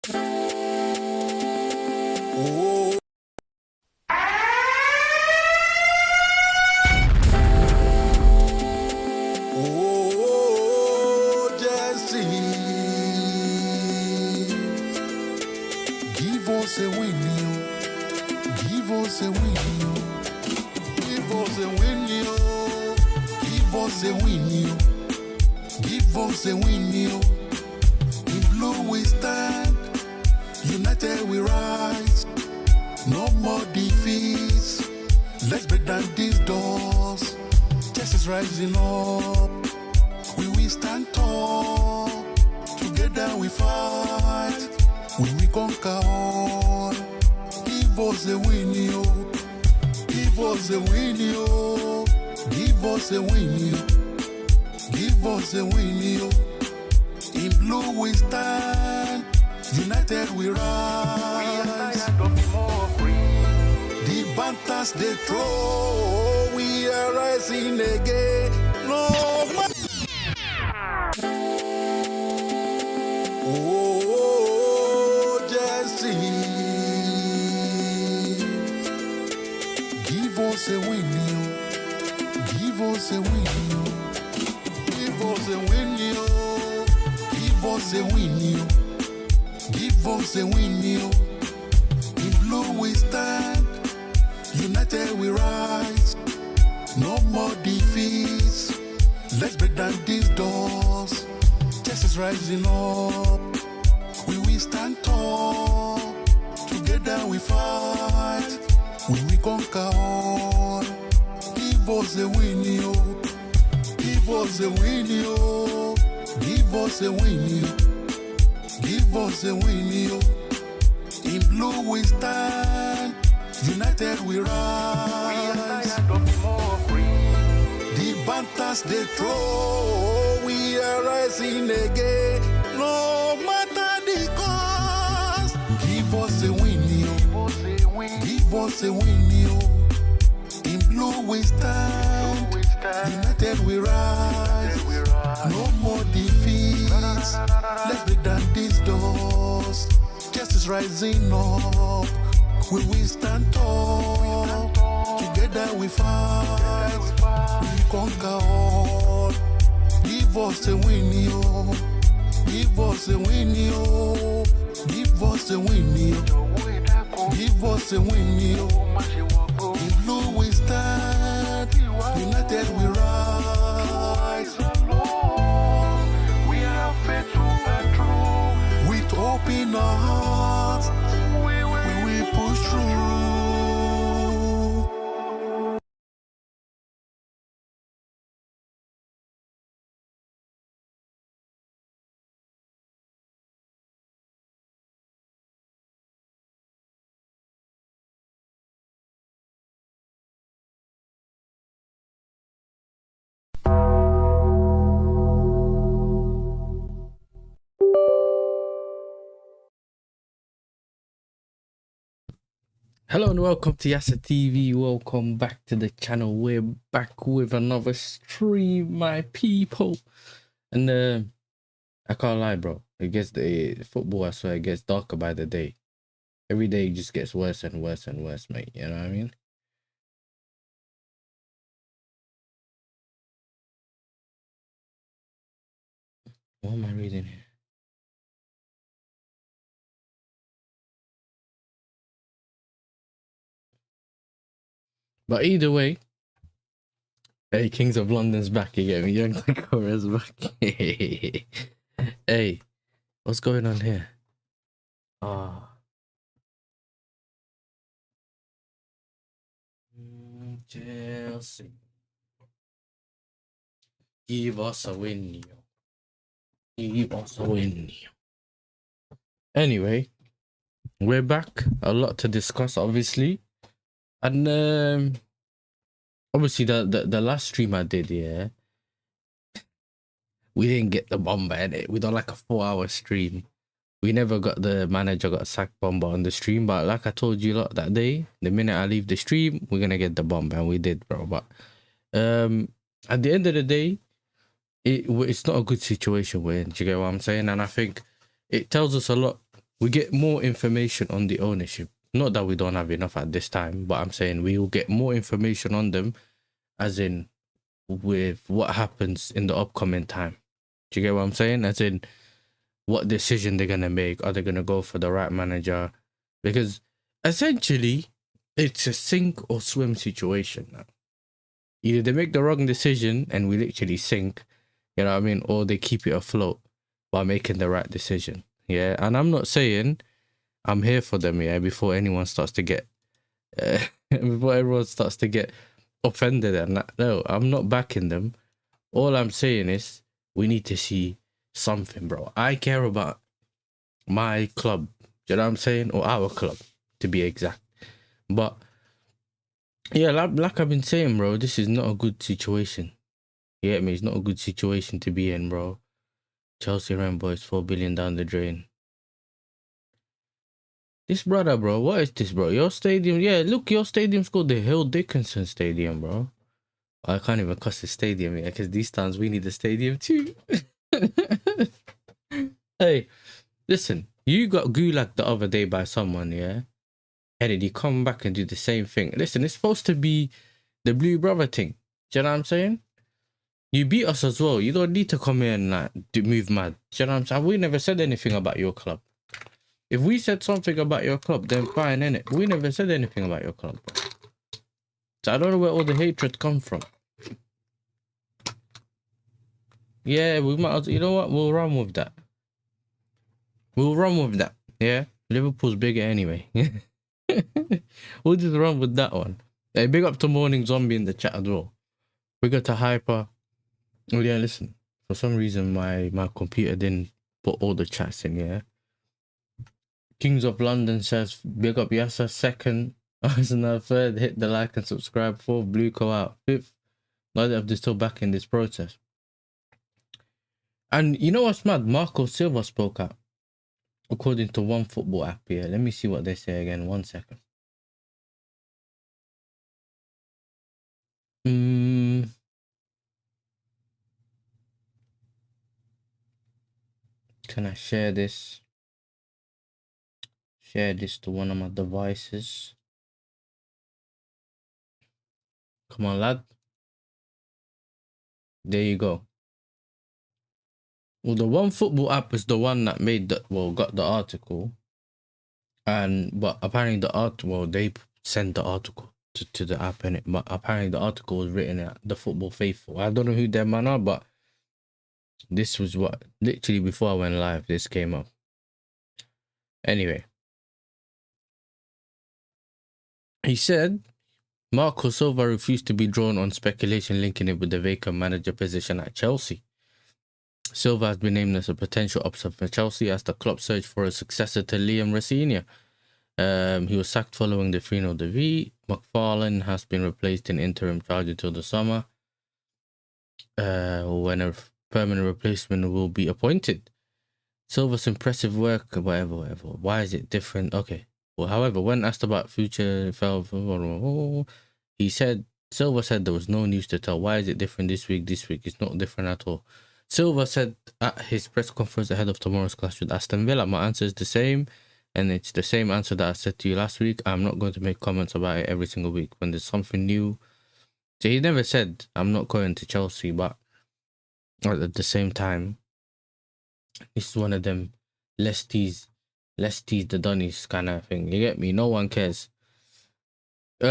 Oh, oh, Jesse, give us a win, give us a win, give us a win, give us a win, give us a win. In blue we stand, united we rise. No more defeats. Let's break down these doors. Justice rising up. We will stand tall. Together we fight. We will conquer all. Give us a win, yo. Give us a win, yo. Give us a win, yo. Give us a win, yo. In blue we stand. United we rise. The banters they throw, we are rising again. No matter. Oh, Jesse, give us a win, yo. Give us a win, yo. Give us a win, yo. Give us a win, yo. Give us a win, yo. In blue we stand, united we rise. No more defeats. Let's break down these doors. Justice rising up. We will stand tall. Together we fight. We will conquer all. Give us a win, yo. Give us a win, yo. Give us a win, yo. Give us a win, yo. In blue we stand, united we rise. The banters they throw, we are rising again. No matter the cost. Give us a win, yo. Give us a win, yo. In blue we stand, united we rise. No more defeats. Let's break down these doors. Justice rising up. We will stand tall. Together we fight. We conquer all. Give us a win, yo. Give us a win, yo. Give us a win, yo. Give us a win, yo. In blue we stand. United we rise. With open our hearts, we will push through. Hello and welcome to Yasser TV. Welcome back to the channel. We're back with another stream, my people. And I can't lie, bro. It gets the football, I swear, it gets darker by the day. Every day it just gets worse and worse and worse, mate. You know what I mean? What am I reading here? But either way, hey, Kings of London's back again. Young Korea's back. Hey, what's going on here? Chelsea. Give us a win, yo. Give us a win, yo. Anyway, we're back. A lot to discuss, obviously. And obviously the last stream I did, yeah, we didn't get the bomber in it. We done like a 4-hour stream. We never got the manager got sacked bomber on the stream, but like I told you lot that day, the minute I leave the stream, we're gonna get the bomber, and we did, bro. But at the end of the day, it's not a good situation we're in. Do you get what I'm saying? And I think it tells us a lot we get more information on the ownership. Not that we don't have enough at this time, but I'm saying we will get more information on them, as in with what happens in the upcoming time. Do you get what I'm saying? As in what decision they're gonna make. Are they gonna go for the right manager? Because essentially it's a sink or swim situation now. Either they make the wrong decision and we literally sink, you know what I mean, or they keep it afloat by making the right decision. Yeah, and I'm not saying I'm here for them, yeah, before anyone starts to get before everyone starts to get offended and that. No, I'm not backing them. All I'm saying is we need to see something, bro. I care about my club, you know what I'm saying, or our club to be exact. But yeah, like I've been saying, bro, this is not a good situation. You get me? It's not a good situation to be in, bro. Chelsea ran boys 4 billion down the drain. This brother, bro, what is this, bro? Your stadium, yeah, look, your stadium's called the Hill Dickinson Stadium, bro. I can't even cuss the stadium, yeah, because these times we need a stadium too. Hey, listen, you got gulag the other day by someone, yeah? And did he come back and do the same thing? Listen, it's supposed to be the Blue Brother thing. Do you know what I'm saying? You beat us as well. You don't need to come here and like move mad. Do you know what I'm saying? We never said anything about your club. If we said something about your club, then fine, innit? We never said anything about your club. So I don't know where all the hatred come from. Yeah, we might as, you know what? We'll run with that. We'll run with that. Yeah? Liverpool's bigger anyway. We'll just run with that one. Hey, big up to Morning Zombie in the chat as well. We got to Hyper. Oh yeah, listen. For some reason, my computer didn't put all the chats in, yeah? Kings of London says, big up Yasser. Second, Arsenal third, hit the like and subscribe. Fourth, Blue Co out. Fifth, neither of them still back in this process. And you know what's mad? Marco Silva spoke out. According to one football app here. Let me see what they say again. 1 second. Can I share this? Share this to one of my devices. Come on, lad. There you go. Well, the one football app is the one that made the, well, got the article. But apparently the well, they sent the article to the app in it. But apparently the article was written at the Football Faithful. I don't know who their man are, but this was what, literally before I went live, this came up. Anyway. He said Marco Silva refused to be drawn on speculation linking it with the vacant manager position at Chelsea. Silva has been named as a potential option for Chelsea as the club search for a successor to Liam Rosenior. He was sacked following the 3-0 defeat. McFarlane has been replaced in interim charge until the summer, when a permanent replacement will be appointed. Silva's impressive work, whatever. Why is it different? Okay. Well, however, when asked about future, he said, Silva said there was no news to tell. Why is it different this week? This week it's not different at all. Silva said at his press conference ahead of tomorrow's clash with Aston Villa, my answer is the same, and it's the same answer that I said to you last week. I'm not going to make comments about it every single week when there's something new. So he never said I'm not going to Chelsea, but at the same time, this is one of them let's tease the Dunnies kind of thing. You get me? No one cares. But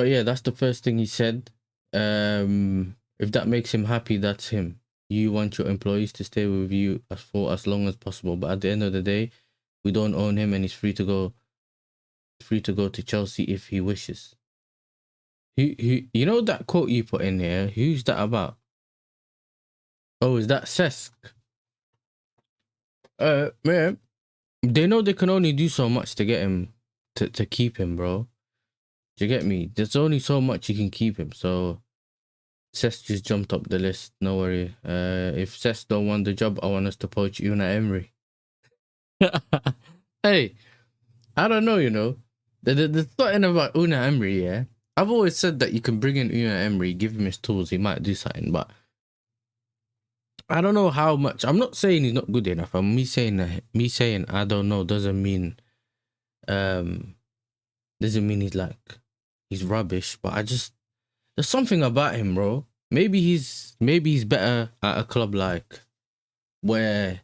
yeah, that's the first thing he said. If that makes him happy, that's him. You want your employees to stay with you for as long as possible, but at the end of the day, we don't own him, and he's free to go to Chelsea if he wishes. You know that quote you put in here? Who's that about? Oh, is that Cesc? Man, they know they can only do so much to get him to keep him, bro. Do you get me? There's only so much you can keep him. So Cesc just jumped up the list. No worry. If Cesc don't want the job, I want us to poach Unai Emery. Hey, I don't know. You know, the thing about Unai Emery, yeah. I've always said that you can bring in Unai Emery, give him his tools, he might do something. But I don't know how much. I'm not saying he's not good enough. Me saying I don't know doesn't mean he's rubbish. But there's something about him, bro. Maybe he's better at a club like where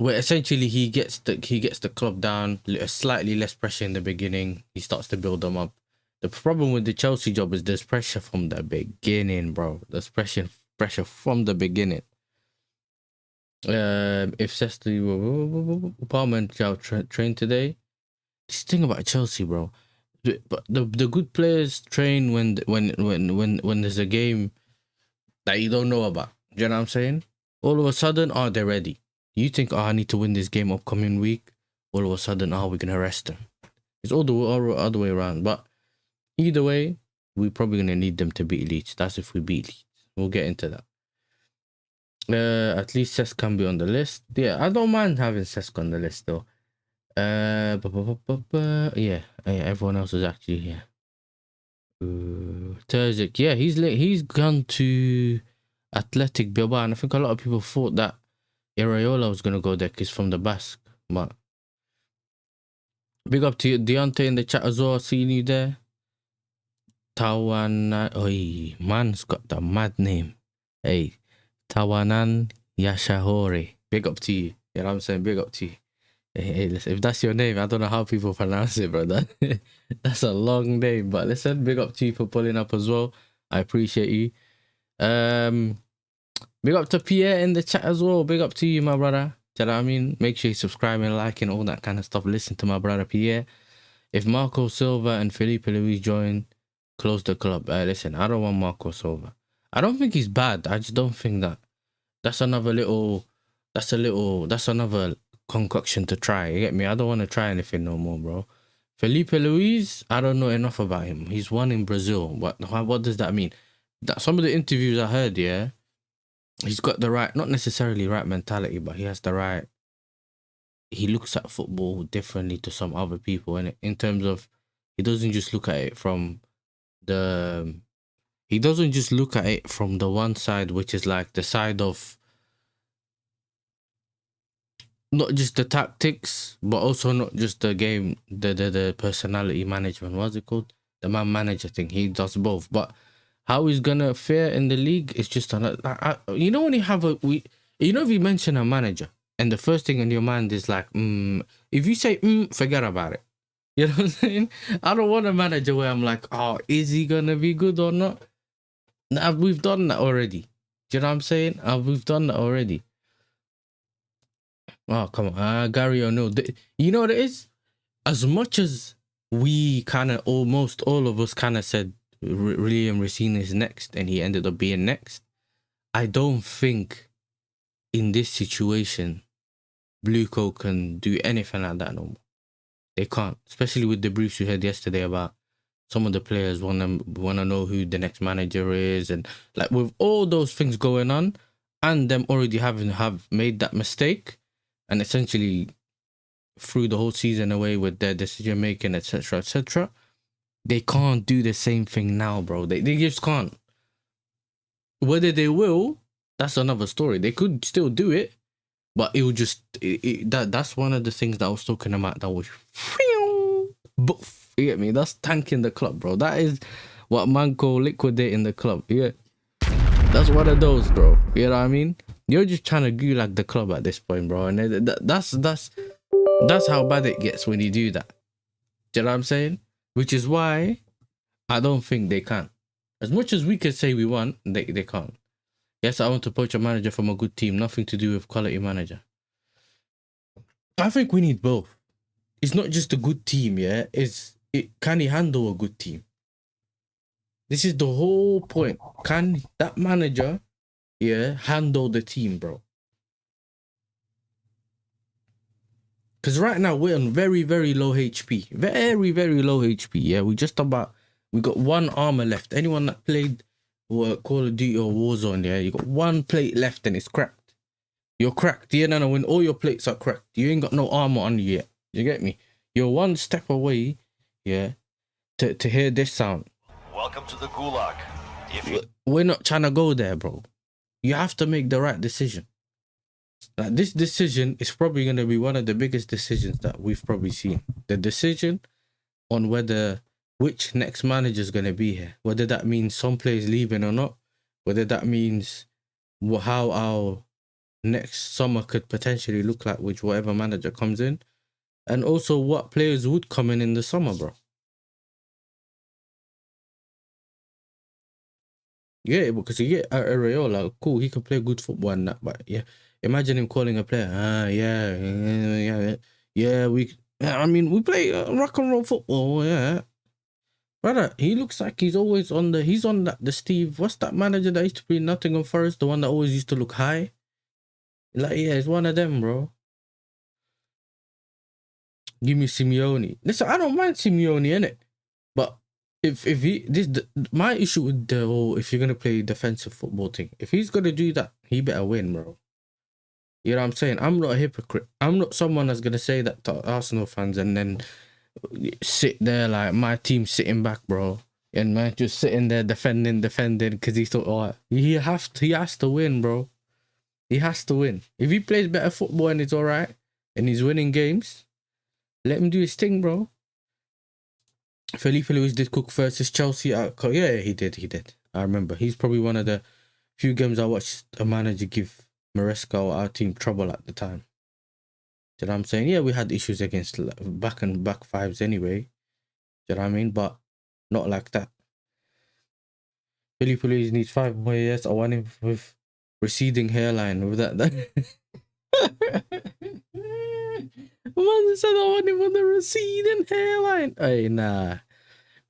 essentially he gets the club down, slightly less pressure in the beginning. He starts to build them up. The problem with the Chelsea job is there's pressure from the beginning, bro. There's pressure from the beginning. If Cecily Palmer and Joe train today, this thing about Chelsea, bro. But the good players train when there's a game that you don't know about. Do you know what I'm saying? All of a sudden, they're ready. You think, I need to win this game upcoming week. All of a sudden, we're gonna rest them. It's all the other way around. But either way, we're probably gonna need them to beat Leeds. That's if we beat Leeds. We'll get into that. At least Cesc can be on the list. Yeah, I don't mind having Cesc on the list though. Yeah, everyone else is actually here. Terzic, yeah, he's gone to Athletic Bilbao, and I think a lot of people thought that Areola was gonna go there because from the Basque. But big up to Deontay in the chat as well. Seeing you there. Tawana, man's got the mad name. Hey, Tawanan Yashahore. Big up to you. You know what I'm saying? Big up to you. Hey, listen, if that's your name, I don't know how people pronounce it, bro. That's a long name. But listen, big up to you for pulling up as well. I appreciate you. Big up to Pierre in the chat as well. Big up to you, my brother. Do you know what I mean? Make sure you subscribe and like and all that kind of stuff. Listen to my brother Pierre. If Marco Silva and Felipe Luis join, close the club. Listen, I don't want Marco Silva. I don't think he's bad. I just don't think that's another concoction to try. You get me? I don't want to try anything no more, bro. Felipe Luis, I don't know enough about him. He's won in Brazil. What does that mean? Some of the interviews I heard, yeah, he's got the right, not necessarily right mentality, but he has the right. He looks at football differently to some other people, and in terms of, he doesn't just look at it from the one side, which is like the side of not just the tactics, but also not just the game, the personality management. What's it called? The man manager thing. He does both. But how he's gonna fare in the league is just another. You know when you have if you mention a manager and the first thing in your mind is like, if you say forget about it. You know what I'm saying? I don't want a manager where I'm like, is he gonna be good or not? We've done that already. Do you know what I'm saying? We've done that already. Oh, come on. Gary O'Neill. You know what it is? As much as we kind of, almost all of us kind of said William Racine is next and he ended up being next, I don't think in this situation Blue Coat can do anything like that no more. They can't. Especially with the briefs we heard yesterday about some of the players want to know who the next manager is, and like with all those things going on and them already have made that mistake and essentially threw the whole season away with their decision making, etc., they can't do the same thing now, bro. They just can't. Whether they will, that's another story. They could still do it, but it would just that's one of the things that I was talking about. That was, you get me? That's tanking the club, bro. That is what man call liquidating the club. Yeah, that's one of those, bro. You know what I mean? You're just trying to gulag the club at this point, bro. And that's how bad it gets when you do that. Do you know what I'm saying? Which is why I don't think they can. As much as we could say we want, they can't. Yes, I want to poach a manager from a good team. Nothing to do with quality manager. I think we need both. It's not just a good team, yeah? Can he handle a good team? This is the whole point. Can that manager, yeah, handle the team, bro? Because right now we're on very, very low HP. Very, very low HP, yeah? We got one armor left. Anyone that played Call of Duty or Warzone, yeah, you got one plate left and it's cracked. You're cracked. Yeah, no, when all your plates are cracked, you ain't got no armor on you yet. You get me? You're one step away, yeah, to hear this sound. Welcome to the Gulag. We're not trying to go there, bro. you have to make the right decision. Like, this decision is probably going to be one of the biggest decisions that we've probably seen. The decision on which next manager is going to be here, whether that means some players leaving or not, whether that means how our next summer could potentially look like with whatever manager comes in, and also what players would come in the summer, bro. Yeah, because you get Areola, cool, he can play good football and that, but yeah, imagine him calling a player, we play rock and roll football, yeah. Brother, he looks like he's always on the Steve, what's that manager that used to play Nottingham Forest, the one that always used to look high? Like, yeah, it's one of them, bro. Give me Simeone. Listen, I don't mind Simeone, innit? But my issue with the whole, if you're gonna play defensive football thing, if he's gonna do that, he better win, bro. You know what I'm saying? I'm not a hypocrite. I'm not someone that's gonna say that to Arsenal fans and then sit there like my team sitting back, bro, and man just sitting there defending because he thought, oh, he has to win, bro. He has to win. If he plays better football and it's all right and he's winning games, let him do his thing, bro. Felipe Luis did cook versus Chelsea. Yeah, he did. I remember. He's probably one of the few games I watched a manager give Maresca or our team trouble at the time. Do you know what I'm saying? Yeah, we had issues against back fives anyway. Do you know what I mean? But not like that. Felipe Luis needs 5 more years. I want him with receding hairline. With that. Man said I want him with the receding hairline. Hey, nah.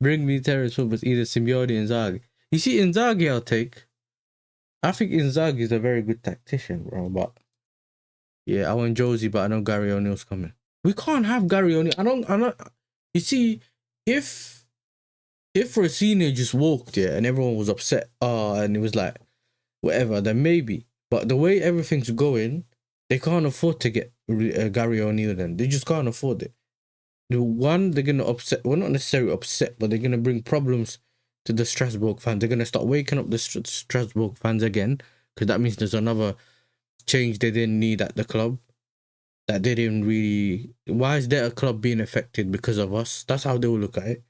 Bring me terrorist football. Either Simeone and Inzaghi. You see, Inzaghi I'll take. I think Inzaghi is a very good tactician, bro. But yeah, I want Josie, but I know Gary O'Neill's coming. We can't have Gary O'Neill. I don't. You see, if rosenior just walked, yeah, and everyone was upset, and it was like, whatever, then maybe. But the way everything's going, they can't afford to get Gary O'Neill then. They just can't afford it. They're going to upset, well, not necessarily upset, but they're going to bring problems to the Strasbourg fans. They're going to start waking up the Strasbourg fans again, because that means there's another change they didn't need at the club. That they didn't really... Why is there a club being affected because of us? That's how they will look at it.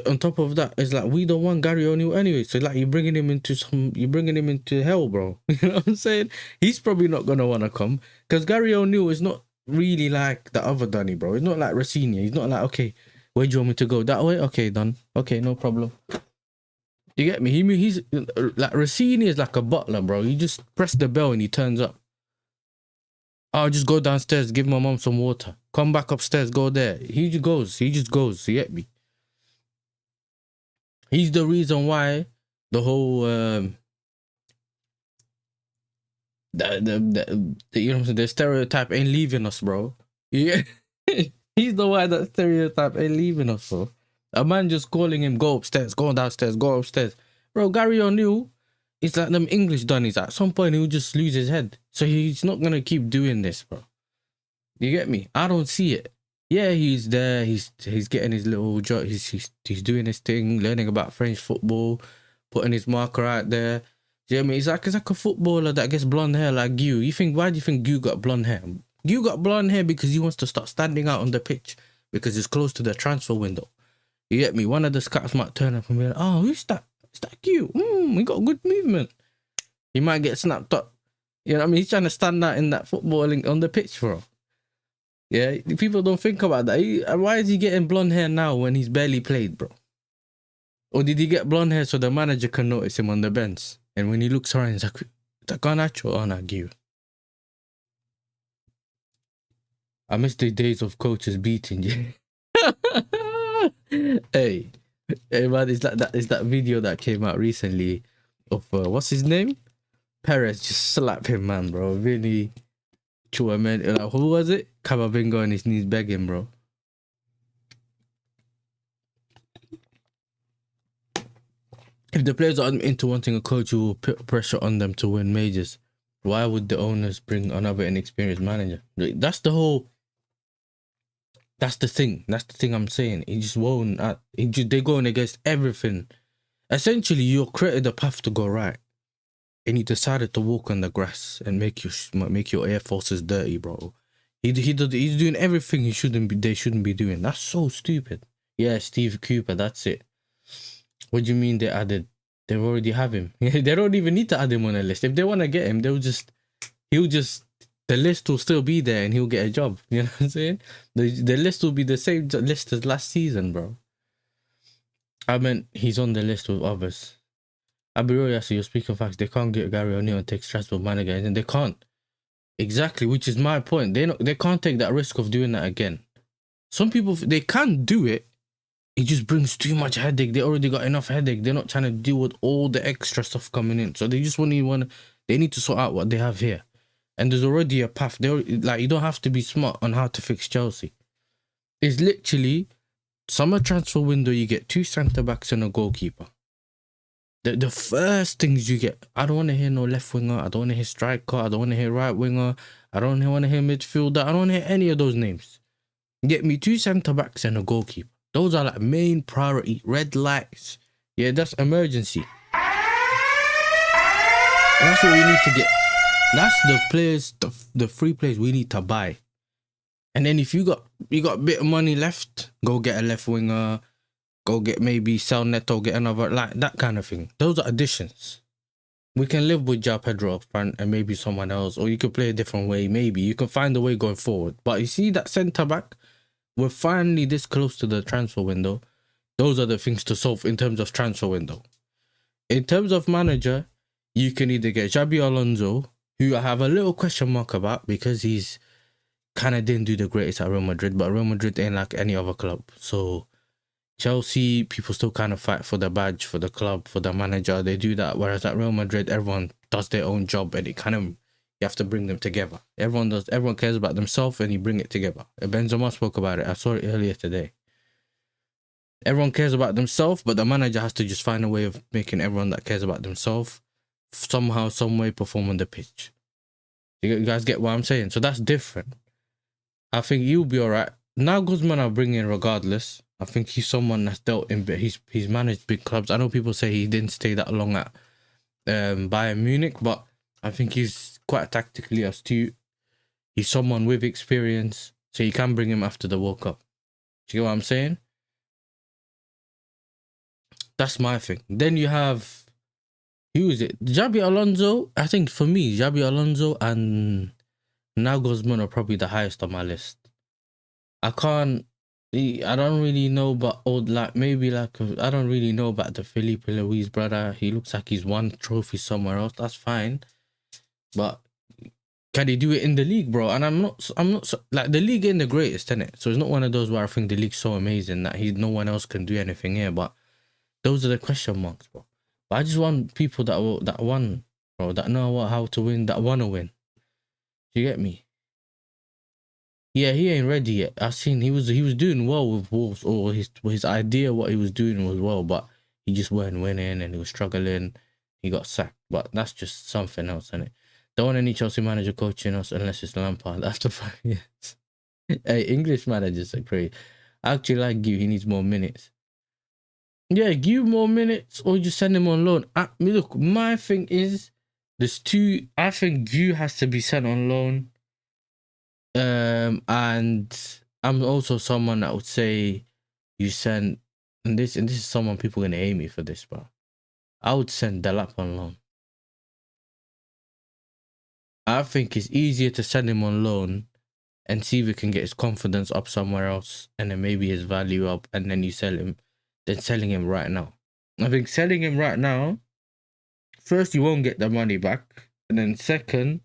On top of that, it's like, we don't want Gary O'Neill anyway. So like, you're bringing him into hell, bro. You know what I'm saying? He's probably not going to want to come, because Gary O'Neill is not really like the other Donny, bro. He's not like rosenior. He's not like, okay, where do you want me to go? That way? Okay, done. Okay, no problem. You get me? He's like, rosenior is like a butler, bro. You just press the bell and he turns up. I'll just go downstairs, give my mom some water. Come back upstairs, go there. He just goes. You get me? He's the reason why the whole you know what I'm saying, the stereotype ain't leaving us, bro. Yeah. He's the why that stereotype ain't leaving us, bro. A man just calling him, go upstairs, go downstairs, go upstairs. Bro, Gary O'Neill, it's like them English Donnies. At some point, he'll just lose his head. So he's not going to keep doing this, bro. You get me? I don't see it. Yeah, he's there. He's getting his little job. He's doing his thing, learning about French football, putting his marker out there. Do you know what I mean? It's like a footballer that gets blonde hair like you. Why do you think you got blonde hair? You got blonde hair because he wants to start standing out on the pitch because it's close to the transfer window. You get me? One of the scouts might turn up and be like, oh, who's that? Is that you? We got good movement. He might get snapped up. You know what I mean? He's trying to stand out in that footballing on the pitch, bro. Yeah, people don't think about that. Why is he getting blonde hair now when he's barely played, bro? Or did he get blonde hair so the manager can notice him on the bench? And when he looks around, he's like, is that Garnacho? Oh, not you. I miss the days of coaches beating you. Hey, man, is that video that came out recently of what's his name? Perez just slapped him, man, bro. Really, man. Like, who was it? Camavinga on his knees begging, bro. If the players aren't into wanting a coach who will put pressure on them to win majors, why would the owners bring another inexperienced manager? That's the thing. That's the thing I'm saying. He just won't. They're going against everything. Essentially, you're created a path to go right. and he decided to walk on the grass and make your Air Forces dirty, bro. He's doing everything they shouldn't be doing. That's so stupid. Yeah, Steve Cooper, that's it. What do you mean they added? They already have him. They don't even need to add him on a list. If they want to get him, the list will still be there and he'll get a job. You know what I'm saying? The list will be the same list as last season, bro. I meant he's on the list with others. I'll be real, Yasser, you're speaking facts. They can't get Gary O'Neill and take Strasbourg manager, and they can't. Exactly, which is my point. They can't take that risk of doing that again. Some people, they can do it. It just brings too much headache. They already got enough headache. They're not trying to deal with all the extra stuff coming in. So they just they need to sort out what they have here. And there's already a path. You don't have to be smart on how to fix Chelsea. It's literally summer transfer window. You get 2 centre-backs and a goalkeeper. The first things you get, I don't want to hear no left winger. I don't want to hear striker. I don't want to hear right winger. I don't want to hear midfielder. I don't want to hear any of those names. Get me 2 centre-backs and a goalkeeper. Those are like main priority. Red lights. Yeah, that's emergency. That's what we need to get. That's the players, the free players we need to buy. And then if you got a bit of money left, go get a left winger. Go get maybe sell Neto, get another, like that kind of thing. Those are additions. We can live with João Pedro up front and maybe someone else, or you could play a different way. Maybe you can find a way going forward. But you see that centre back, we're finally this close to the transfer window. Those are the things to solve in terms of transfer window. In terms of manager, you can either get Xabi Alonso, who I have a little question mark about because he's kind of didn't do the greatest at Real Madrid, but Real Madrid ain't like any other club. So Chelsea, people still kind of fight for the badge, for the club, for the manager. They do that. Whereas at Real Madrid, everyone does their own job and you have to bring them together. Everyone cares about themselves and you bring it together. Benzema spoke about it. I saw it earlier today. Everyone cares about themselves, but the manager has to just find a way of making everyone that cares about themselves somehow, some way perform on the pitch. You guys get what I'm saying? So that's different. I think you'll be all right. Now Guzman I'll bring in regardless. I think he's someone that's dealt in, but he's managed big clubs. I know people say he didn't stay that long at Bayern Munich, but I think he's quite tactically astute. He's someone with experience, so you can bring him after the World Cup. Do you get what I'm saying? That's my thing. Then you have, who is it? Xabi Alonso. I think for me, Xabi Alonso and Nagelsmann are probably the highest on my list. I don't really know about I don't really know about the Felipe Luis brother. He looks like he's won trophy somewhere else. That's fine, but can he do it in the league, bro? And I'm not like, the league ain't the greatest, innit? So it's not one of those where I think the league's so amazing that no one else can do anything here. But those are the question marks, bro. But I just want people that won, bro, that know how to win, that want to win. Do you get me? Yeah, he ain't ready yet. I seen he was doing well with Wolves, or his idea what he was doing was well, but he just weren't winning and he was struggling. He got sacked, but that's just something else, isn't it? Don't want any Chelsea manager coaching us unless it's Lampard after 5 years. Hey, English managers are crazy. I actually like Gu. He needs more minutes. Yeah, give more minutes or just send him on loan. Look, my thing is there's two. I think Gu has to be sent on loan. And I'm also someone that would say you send, and this is someone people are gonna hate me for this, but I would send Delap on loan. I think it's easier to send him on loan and see if we can get his confidence up somewhere else, and then maybe his value up, and then you sell him, than selling him right now. I think selling him right now, first, you won't get the money back, and then second,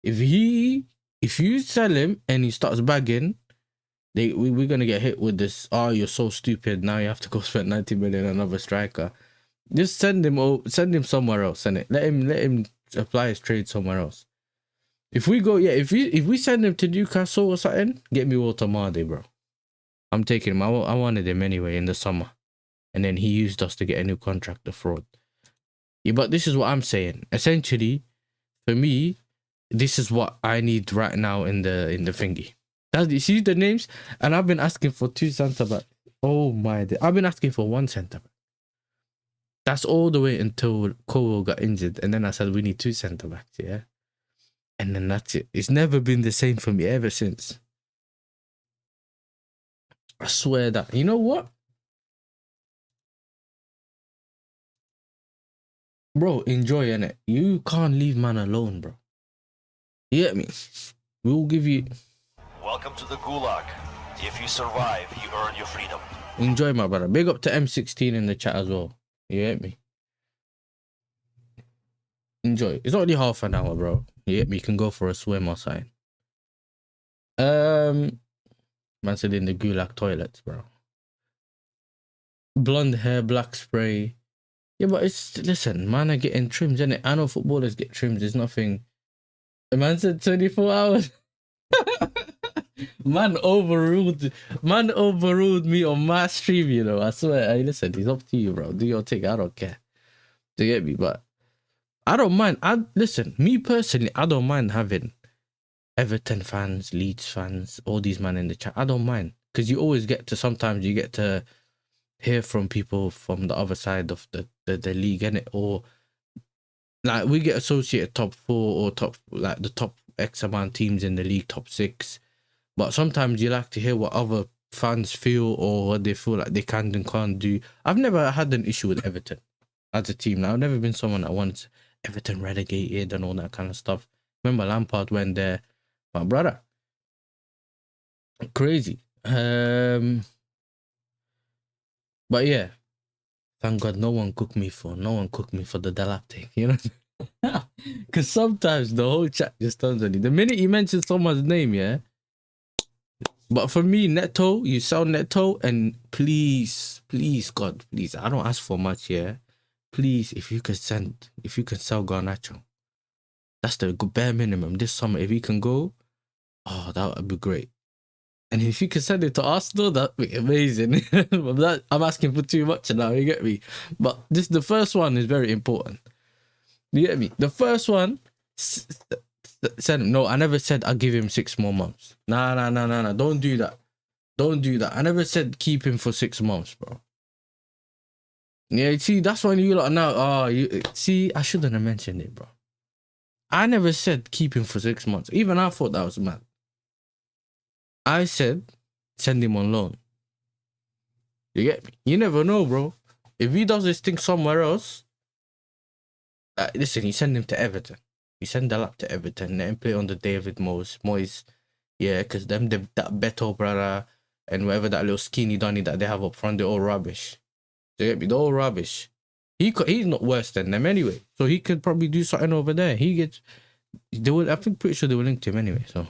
if you sell him and he starts bagging, we're gonna get hit with this. Oh, you're so stupid. Now you have to go spend 90 million on another striker. Just send him somewhere else, and let him apply his trade somewhere else. If we go, if we send him to Newcastle or something, get me Walter Mardy, bro. I'm taking him. I wanted him anyway in the summer, and then he used us to get a new contract, the fraud. Yeah, but this is what I'm saying. Essentially, for me, this is what I need right now in the thingy. You see the names, and I've been asking for 2 centre back. Oh my! I've been asking for 1 centre back. That's all the way until Cole got injured. And then I said, we need 2 centre-backs, yeah? And then that's it. It's never been the same for me ever since. I swear that. You know what? Bro, enjoy, innit? You can't leave man alone, bro. You get me? We'll give you... Welcome to the Gulag. If you survive, you earn your freedom. Enjoy, my brother. Big up to M16 in the chat as well. You get me? Enjoy. It's only half an hour, bro. You get me? You can go for a swim or something. Man said in the Gulag toilets, bro. Blonde hair, black spray. Yeah, but it's... Listen, man are getting trims, innit? I know footballers get trims. There's nothing... The man said 24 hours. Man overruled me on my stream, you know. I swear. Hey, listen, it's up to you, bro. Do your thing. I don't care. Do you get me? But I don't mind. Listen, me personally, I don't mind having Everton fans, Leeds fans, all these man in the chat. I don't mind. Because you always get to, sometimes you get to hear from people from the other side of the league, innit? Or like we get associated top 4 or top, like the top X amount teams in the league, top 6. But sometimes you like to hear what other fans feel or what they feel like they can and can't do. I've never had an issue with Everton as a team. Now, I've never been someone that wants Everton relegated and all that kind of stuff. Remember Lampard went there. My brother. Crazy. But yeah. Thank God no one cooked me for the Delap thing, you know? Because sometimes the whole chat just turns on you. The minute you mention someone's name, yeah? But for me, Neto, you sell Neto, and please, God, please, I don't ask for much, yeah? Please, if you can sell Garnacho. That's the bare minimum this summer. If he can go, oh, that would be great. And if you can send it to Arsenal, that'd be amazing. I'm asking for too much now, you get me? But the first one is very important. You get me? The first one... Said no, I never said I'll give him 6 more months. Nah. Don't do that. I never said keep him for 6 months, bro. Yeah, see, that's when you lot now. See, I shouldn't have mentioned it, bro. I never said keep him for 6 months. Even I thought that was mad. I said send him on loan. You get me? You never know, bro. If he does this thing somewhere else, listen, you send him to Everton. You send Delap to Everton and play on the David Moyes. Yeah, because that Beto brother and whatever that little skinny Donny that they have up front, they're all rubbish. They're all rubbish. He's not worse than them anyway. So he could probably do something over there. I think pretty sure they will link to him anyway. So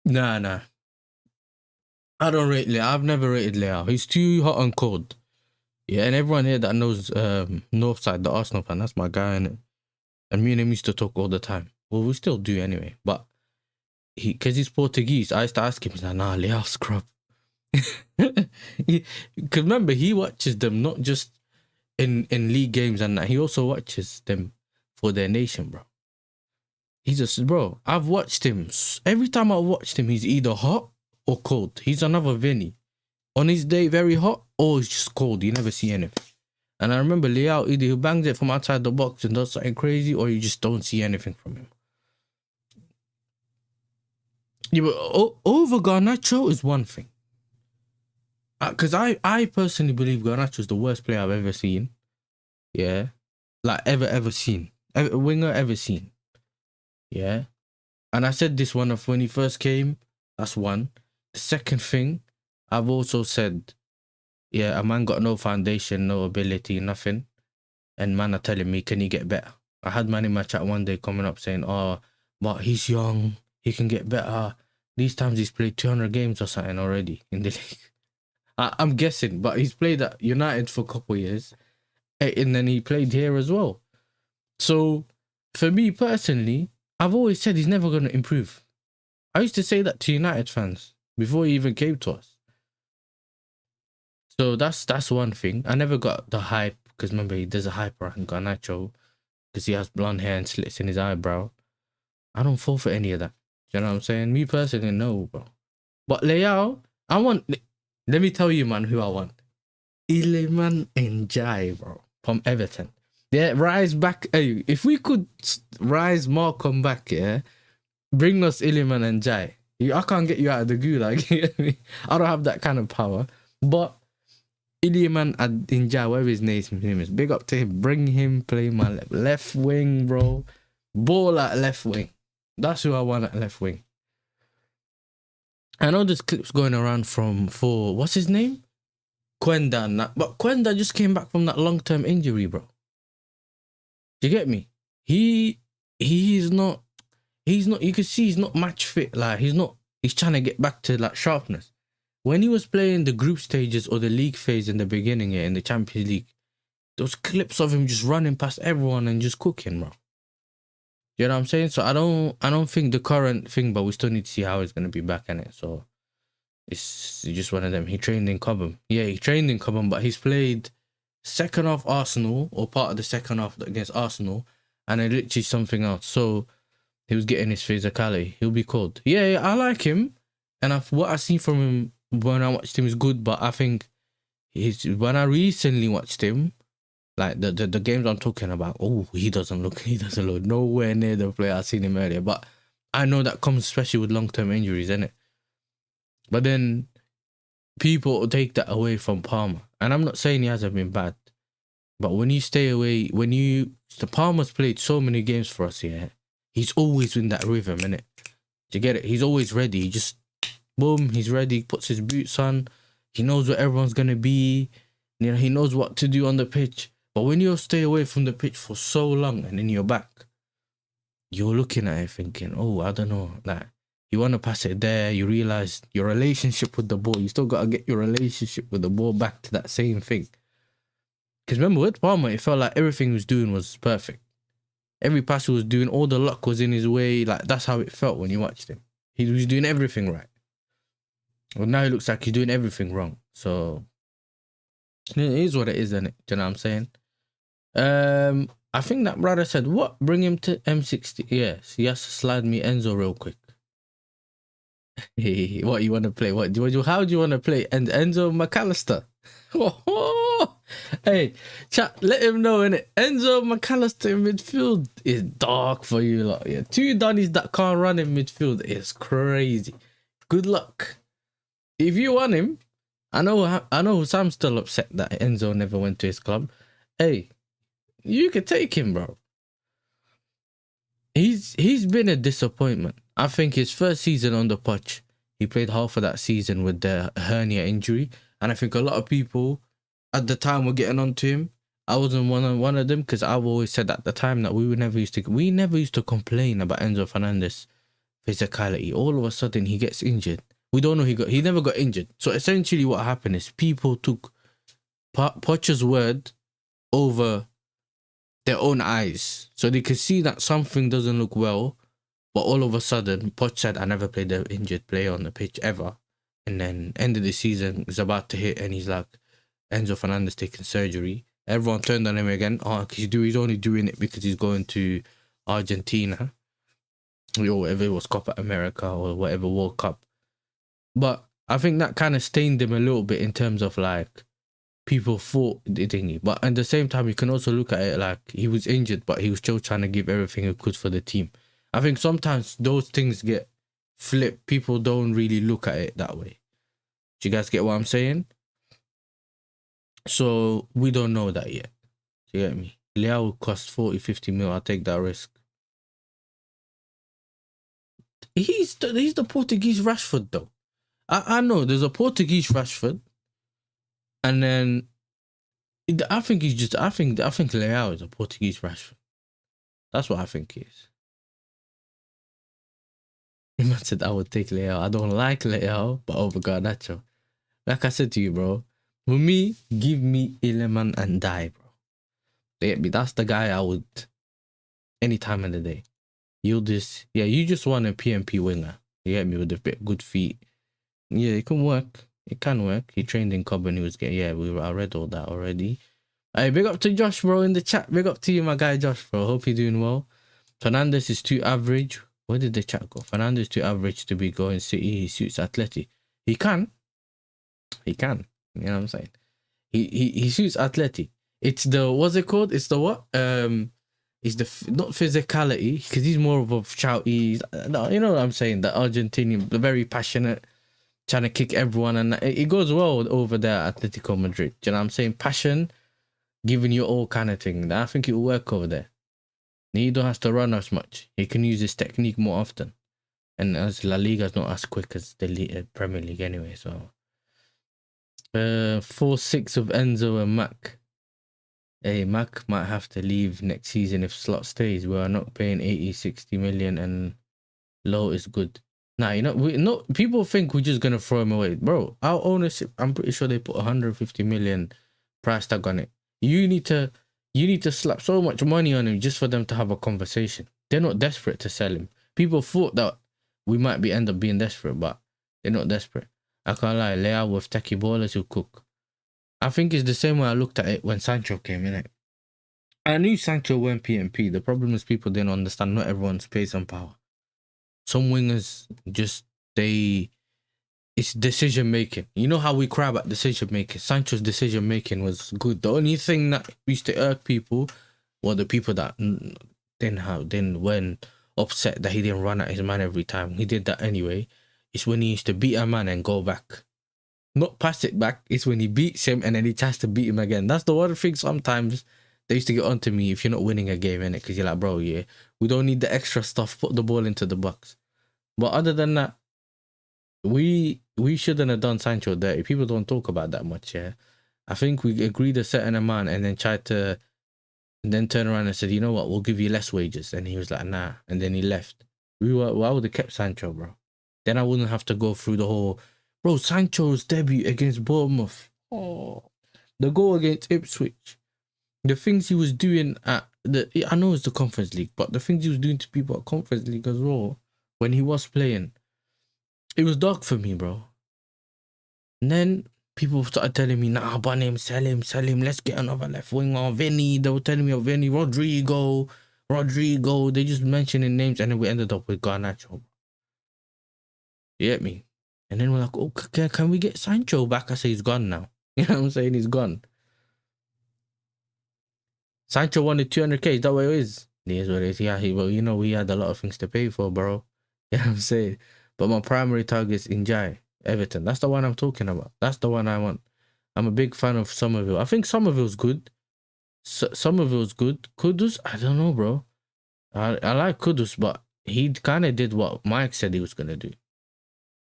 Nah. I don't rate Leao. I've never rated Leao. He's too hot and cold. Yeah, and everyone here that knows Northside, the Arsenal fan, that's my guy, innit? And me and him used to talk all the time. Well, we still do anyway. But because he's Portuguese, I used to ask him, he's like, nah, Leao scrub. Because remember, he watches them not just in league games and that. He also watches them for their nation, bro. He's just, bro, I've watched him. Every time I watched him, he's either hot or cold. He's another Vinny. On his day, very hot, or it's just cold. You never see anything. And I remember Leao, either he bangs it from outside the box and does something crazy, or you just don't see anything from him. Yeah, but over Garnacho is one thing. Because I personally believe Garnacho is the worst player I've ever seen. Yeah. Like, ever seen. Winger ever seen. Yeah. And I said this one of when he first came. That's one. The second thing, I've also said, yeah, a man got no foundation, no ability, nothing. And man are telling me, can he get better? I had man in my chat one day coming up saying, oh, but he's young, he can get better. These times he's played 200 games or something already in the league. I'm guessing, but he's played at United for a couple of years. And then he played here as well. So, for me personally, I've always said he's never going to improve. I used to say that to United fans before he even came to us. So that's one thing. I never got the hype, because remember, there's a hype around Garnacho because he has blonde hair and slits in his eyebrow. I don't fall for any of that. You know what I'm saying? Me personally, no, bro. But Leao, let me tell you, man, who I want. Iliman Njai, bro, from Everton. Yeah, rise back. Hey, if we could rise Markham back, yeah, bring us Iliman Njai. I can't get you out of the gulag. You get me? I don't have that kind of power. But Iliman Njai, whatever his name is, big up to him. Bring him, play my left wing, bro. Ball at left wing. That's who I want at left wing. I know there's clips going around for what's his name? Quenda and that. But Quenda just came back from that long-term injury, bro. Do you get me? He's not, you can see he's not match fit. Like, he's trying to get back to like sharpness. When he was playing the group stages or the league phase in the beginning, in the Champions League, those clips of him just running past everyone and just cooking, bro. You know what I'm saying? So I don't think the current thing, but we still need to see how he's gonna be back in it. So it's just one of them. He trained in Cobham. Yeah, he trained in Cobham, but he's played second half Arsenal or part of the second half against Arsenal, and then literally something else. So he was getting his physicality. He'll be called. Yeah, I like him, and what I see from him when I watched him is good. But I think when I recently watched him, like the games I'm talking about, he doesn't look nowhere near the player I seen him earlier. But I know that comes especially with long-term injuries, innit? But then people take that away from Palmer. And I'm not saying he hasn't been bad. But when you stay away, the Palmer's played so many games for us here. He's always in that rhythm, innit? Do you get it? He's always ready. He just, boom, he's ready, puts his boots on. He knows where everyone's going to be. You know, he knows what to do on the pitch. But when you stay away from the pitch for so long and then you're back, you're looking at it thinking, I don't know. Like, you want to pass it there. You realize your relationship with the ball. You still got to get your relationship with the ball back to that same thing. Because remember, with Palmer, it felt like everything he was doing was perfect. Every pass he was doing, all the luck was in his way. Like, that's how it felt when you watched him. He was doing everything right. Well, now it looks like he's doing everything wrong. So, it is what it is, isn't it? Do you know what I'm saying? I think that brother said, what? Bring him to M60. Yes, he has to slide me Enzo real quick. What you want to play? How do you want to play? And Enzo McAllister. Hey, chat, let him know, innit? Enzo McAllister in midfield is dark for you lot. Yeah, two Donnies that can't run in midfield is crazy. Good luck. If you want him, I know Sam's still upset that Enzo never went to his club. Hey, you can take him, bro. He's been a disappointment. I think his first season on the pitch, he played half of that season with the hernia injury, and I think a lot of people at the time were getting onto him. I wasn't one of them, because I've always said at the time that we never used to complain about Enzo Fernandez physicality. All of a sudden he gets injured. We don't know he never got injured. So essentially what happened is people took Poch's word over their own eyes. So they could see that something doesn't look well, but all of a sudden Poch said, I never played an injured player on the pitch ever. And then end of the season is about to hit and he's like, Enzo Fernandez taking surgery. Everyone turned on him again. He's only doing it because he's going to Argentina or whatever it was, Copa America or whatever World Cup. But I think that kind of stained him a little bit in terms of like people thought the thingy. But at the same time, you can also look at it like he was injured, but he was still trying to give everything he could for the team. I think sometimes those things get flipped. People don't really look at it that way. Do you guys get what I'm saying? So we don't know that yet. Do you get me? Leao will cost 40-50 mil. I'll take that risk. He's the Portuguese Rashford though. I know there's a Portuguese Rashford, and then I think Leao is a Portuguese Rashford. That's what I think he is. He must said I would take Leao. I don't like Leao, but oh my God, Nacho. Like I said to you, bro. For me, give me Iliman and die, bro. That's the guy I would any time of the day. You just want a PMP winger. You get me, with a bit good feet. Yeah, it can work. It can work. He trained in Cobham. He was getting. I read all that already. Hey, big up to Josh, bro, in the chat. Big up to you, my guy Josh, bro. Hope you're doing well. Fernandez is too average. Where did the chat go? Fernandez is too average to be going City. He suits Atleti. He can. You know what I'm saying? He suits Atleti. It's the what's it called? It's the what? It's the not physicality because he's more of a shouty. No, you know what I'm saying? The Argentinian, the very passionate, trying to kick everyone, and it goes well over there at Atletico Madrid. Do you know what I'm saying? Passion, giving you all kind of thing. I think it will work over there. He don't have to run as much. He can use his technique more often. And as La Liga's not as quick as the Premier League anyway, so 4-6 of Enzo and Mac. Hey, Mac might have to leave next season if Slot stays. We are not paying 80-60 million and low is good. Nah, you know, people think we're just gonna throw him away. Bro, our ownership, I'm pretty sure they put 150 million price tag on it. You need to slap so much money on him just for them to have a conversation. They're not desperate to sell him. People thought that we might end up being desperate, but they're not desperate. I can't lie, lay out with techie ballers who cook. I think it's the same way I looked at it when Sancho came in. I knew Sancho went PMP. The problem is people didn't understand not everyone's pace and power. Some wingers it's decision making. You know how we cry about decision making? Sancho's decision making was good. The only thing that used to irk people were the people that weren't upset that he didn't run at his man every time. He did that anyway. It's when he used to beat a man and go back. Not pass it back. It's when he beats him and then he tries to beat him again. That's the one thing sometimes they used to get onto me if you're not winning a game, innit? Because you're like, bro, yeah, we don't need the extra stuff. Put the ball into the box. But other than that, we shouldn't have done Sancho dirty. People don't talk about that much, yeah. I think we agreed a certain amount and then turn around and said, you know what, we'll give you less wages. And he was like, nah. And then he left. I would have kept Sancho, bro. Then I wouldn't have to go through the whole, bro, Sancho's debut against Bournemouth. Oh, the goal against Ipswich. The things he was doing I know it's the Conference League, but the things he was doing to people at Conference League as well, when he was playing, it was dark for me, bro. And then people started telling me, nah, ban him, sell him, let's get another left winger. Vinny, they were telling me of Vinny, Rodrigo. They just mentioning names, and then we ended up with Garnacho. You get me? And then we're like, oh, can we get Sancho back? I say he's gone now. You know what I'm saying? He's gone. Sancho wanted 200k. Is that what it is? It is what it is. Yeah, we had a lot of things to pay for, bro. You know what I'm saying? But my primary target is Njai, Everton. That's the one I'm talking about. That's the one I want. I'm a big fan of Somerville. I think Somerville's good. Somerville's good. Kudus, I don't know, bro. I like Kudus, but he kind of did what Mike said he was going to do.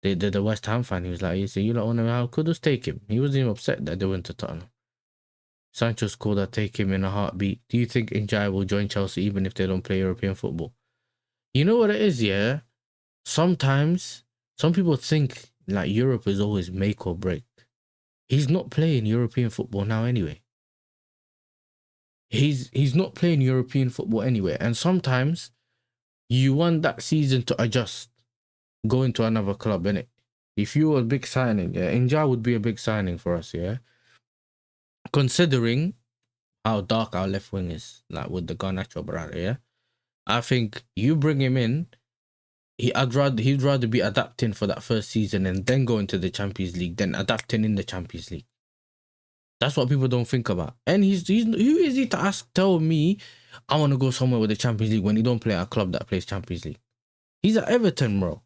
The West Ham fan, he was like, you don't want to how Kudus take him. He wasn't even upset that they went to Tottenham. Sancho scored, I'd take him in a heartbeat. Do you think Njai will join Chelsea even if they don't play European football? You know what it is, yeah? Sometimes, some people think like Europe is always make or break. He's not playing European football now anyway. He's not playing European football anyway. And sometimes, you want that season to adjust. Go into another club, innit? If you were a big signing, yeah, Njai would be a big signing for us, yeah? Considering how dark our left wing is, like with the Garnacho brother, yeah? I think you bring him in, he'd rather be adapting for that first season and then go into the Champions League than adapting in the Champions League. That's what people don't think about. And who is he to tell me I want to go somewhere with the Champions League when he don't play at a club that plays Champions League? He's at Everton, bro.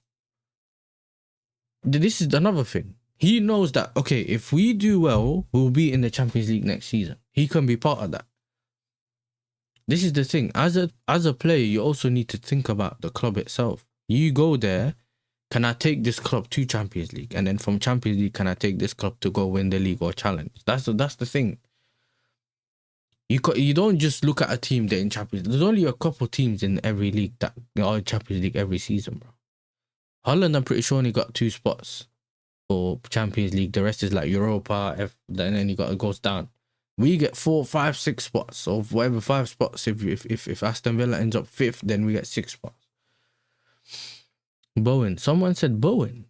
This is another thing. He knows that, okay, if we do well, we'll be in the Champions League next season. He can be part of that. This is the thing. As a player, you also need to think about the club itself. You go there, can I take this club to Champions League? And then from Champions League, can I take this club to go win the league or challenge? That's the thing. You don't just look at a team that in Champions League. There's only a couple teams in every league that are in Champions League every season, bro. Holland, I'm pretty sure only got 2 spots for Champions League. The rest is like Europa, and then it goes down. We get 4, 5, 6 spots, or whatever, 5 spots. If Aston Villa ends up 5th, then we get 6 spots. Bowen. Someone said Bowen.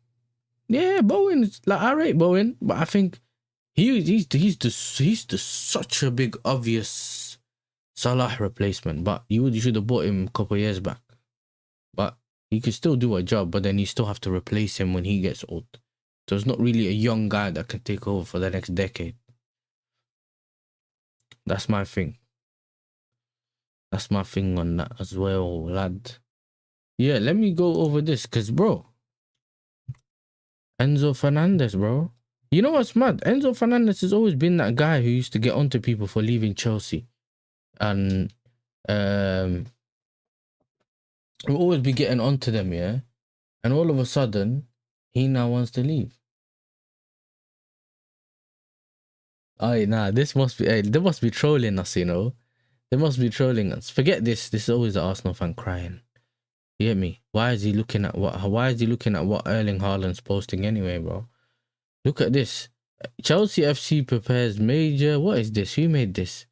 Yeah, Bowen is like, I rate Bowen, but I think he's such a big obvious Salah replacement. But you should have bought him a couple of years back. But he could still do a job, but then you still have to replace him when he gets old. So it's not really a young guy that can take over for the next decade. That's my thing. That's my thing on that as well, lad. Yeah, let me go over this because, bro, Enzo Fernandez, bro. You know what's mad? Enzo Fernandez has always been that guy who used to get onto people for leaving Chelsea. And will always be getting onto them, yeah? And all of a sudden, he now wants to leave. Oh, nah, this must be, they must be trolling us, you know? They must be trolling us. Forget this. This is always an Arsenal fan crying. You get me? Why is he looking at what Erling Haaland's posting anyway, bro? Look at this. Chelsea FC prepares major... What is this? Who made this?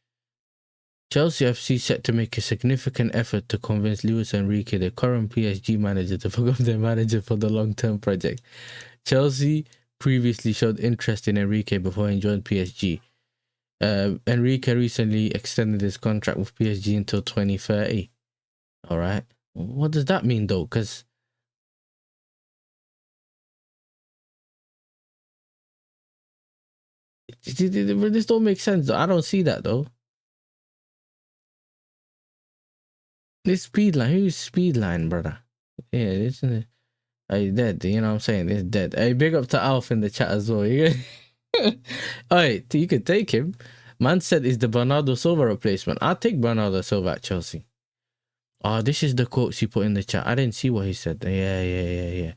Chelsea FC set to make a significant effort to convince Luis Enrique, the current PSG manager, to become their manager for the long-term project. Chelsea previously showed interest in Enrique before he joined PSG. Enrique recently extended his contract with PSG until 2030. All right. What does that mean, though? Because this don't make sense. I don't see that, though. This Speedline, who's Speedline, brother? Yeah, isn't it? Hey, dead. You know what I'm saying? It's dead. Hey, big up to Alf in the chat as well. Alright, you could take him. Man said is the Bernardo Silva replacement. I'll take Bernardo Silva at Chelsea. Oh, this is the quotes he put in the chat. I didn't see what he said. Yeah.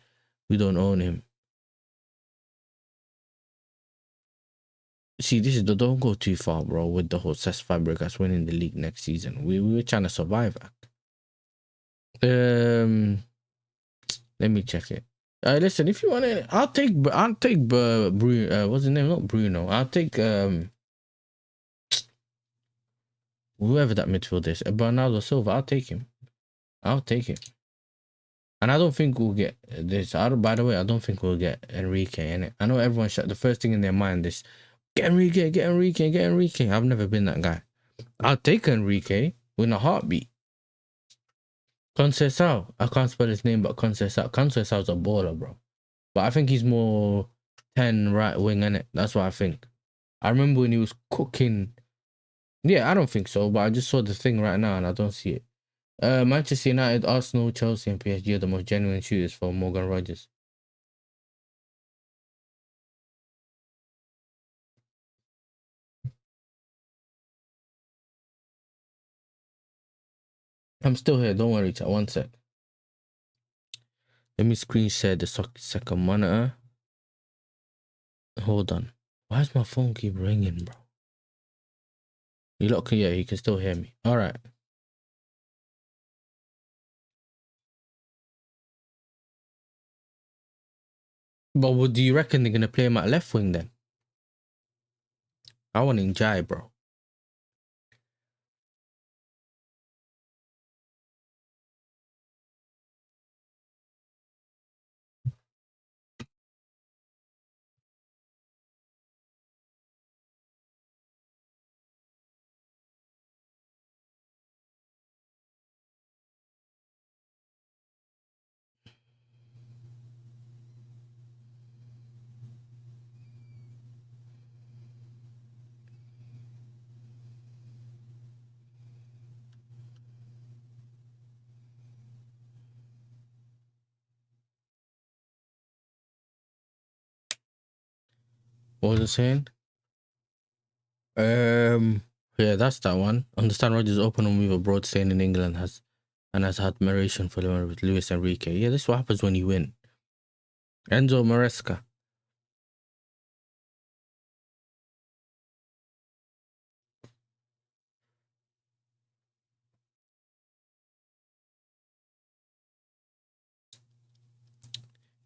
We don't own him. See, this is the don't go too far, bro, with the whole Cesc Fabregas winning the league next season. We were trying to survive. Let me check it. Listen, if you want it, I'll take Bruno. What's his name? Not Bruno. I'll take whoever that midfield is. Bernardo Silva. I'll take him. And I don't think we'll get this. By the way, I don't think we'll get Enrique in it. I know everyone shut the first thing in their mind is get Enrique. I've never been that guy. I'll take Enrique with a heartbeat. Conceição. I can't spell his name, but Conceição's a baller, bro. But I think he's more 10 right wing, innit? That's what I think. I remember when he was cooking. Yeah, I don't think so, but I just saw the thing right now and I don't see it. Manchester United, Arsenal, Chelsea, and PSG are the most genuine shooters for Morgan Rogers. I'm still here. Don't worry, chat. One sec. Let me screen share the second monitor. Hold on. Why does my phone keep ringing, bro? You lot can, yeah, you can still hear me. All right. But do you reckon they're going to play him at left wing then? I want Njai, bro. What was it saying? Yeah, that's that one. Understand Rogers open and move abroad, staying in England has had admiration for Luis Enrique. Yeah, this is what happens when you win. Enzo Maresca.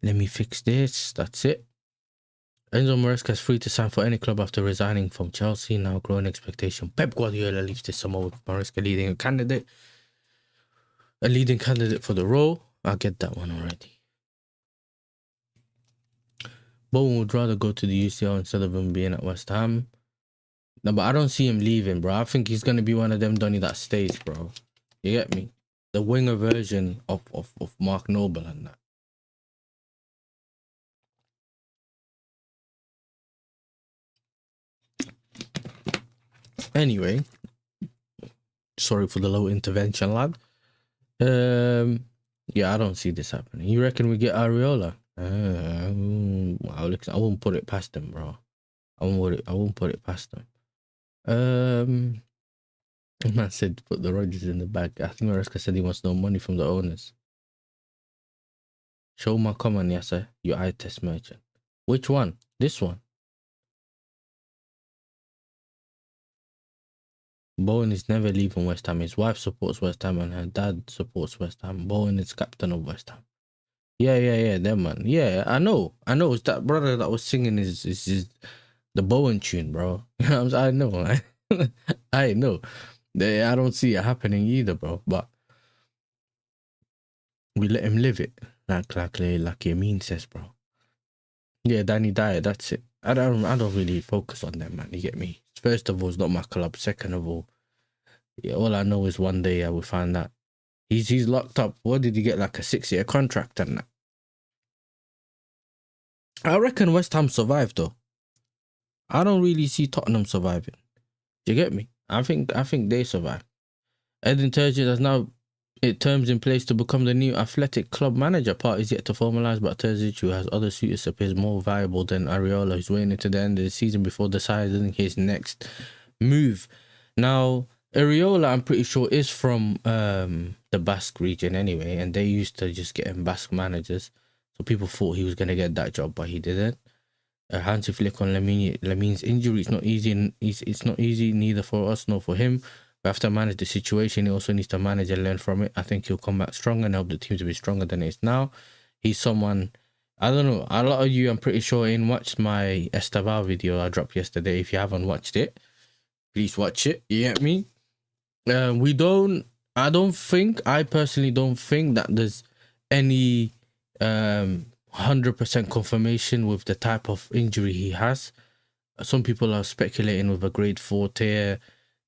Let me fix this. That's it. Enzo Maresca is free to sign for any club after resigning from Chelsea. Now growing expectation. Pep Guardiola leaves this summer with Maresca leading a leading candidate for the role. I'll get that one already. Bowen would rather go to the UCL instead of him being at West Ham. No, but I don't see him leaving, bro. I think he's going to be one of them Donny that stays, bro. You get me? The winger version of Mark Noble and that. Anyway, sorry for the low intervention, lad. Yeah, I don't see this happening. You reckon we get Areola? I won't put it past them, bro. I won't put it past them. Man said put the Rodgers in the bag. I think Maresca said he wants no money from the owners. Show my comment, Yasser, your eye test merchant. Which one? This one. Bowen is never leaving West Ham. His wife supports West Ham and her dad supports West Ham. Bowen is captain of West Ham. Yeah, them man. Yeah, I know. It's that brother that was singing is the Bowen tune, bro. You know what I'm saying? I know. I know. I don't see it happening either, bro. But we let him live it, like Yamin says, bro. Yeah, Danny Dyer. That's it. I don't really focus on them, man. You get me? First of all, it's not my club. Second of all, yeah, all I know is one day I will find out. He's locked up. What did he get? Like a 6-year contract and that. I reckon West Ham survived though. I don't really see Tottenham surviving. Do you get me? I think they survive. Edin Terzic has now terms in place to become the new Athletic club manager. Part is yet to formalise, but Terzic, who has other suitors, appears more viable than Areola, who's waiting until the end of the season before deciding his next move. Now, Areola, I'm pretty sure, is from the Basque region anyway, and they used to just get him Basque managers. So people thought he was going to get that job, but he didn't. Hansi Flick on Lamin's injury. It's not easy. It's not easy neither for us nor for him. We have to manage the situation. He also needs to manage and learn from it. I think he'll come back stronger and help the team to be stronger than it is now. He's someone, I don't know, a lot of you, I'm pretty sure, watched my Estaval video I dropped yesterday. If you haven't watched it, please watch it. You get me? I personally don't think that there's any 100% confirmation with the type of injury he has. Some people are speculating with a grade 4 tear,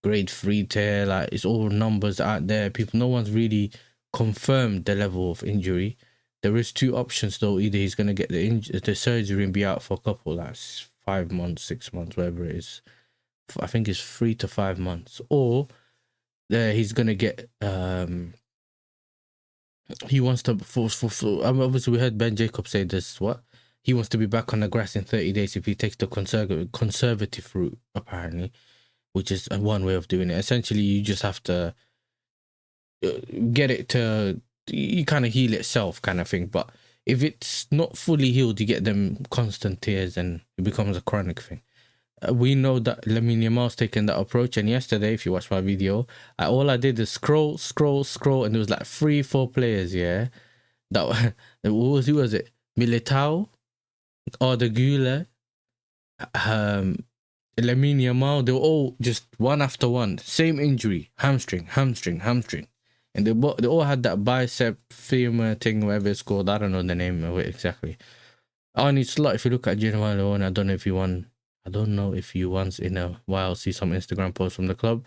grade 3 tear, like it's all numbers out there. No one's really confirmed the level of injury. There is 2 options though. Either he's gonna get the surgery and be out for a couple, like 5 months, 6 months, whatever it is. I think it's 3 to 5 months, or he's gonna get he wants to obviously we heard Ben Jacobs say this, he wants to be back on the grass in 30 days if he takes the conservative route, apparently, which is one way of doing it. Essentially, you just have to get it to, you kind of heal itself kind of thing. But if it's not fully healed, you get them constant tears and it becomes a chronic thing. We know that Lamine Yamal's taken that approach, and yesterday, if you watch my video, all I did is scroll, and there was like 3-4 players, yeah, that who was it? Militao, Arda Güler, Lamine Yamal. They were all just one after one, same injury, hamstring, and they all had that bicep femur thing, whatever it's called. I don't know the name of it exactly. Arnie Slot, if you look at Genoa Leone, I don't know if you once in a while see some Instagram posts from the club.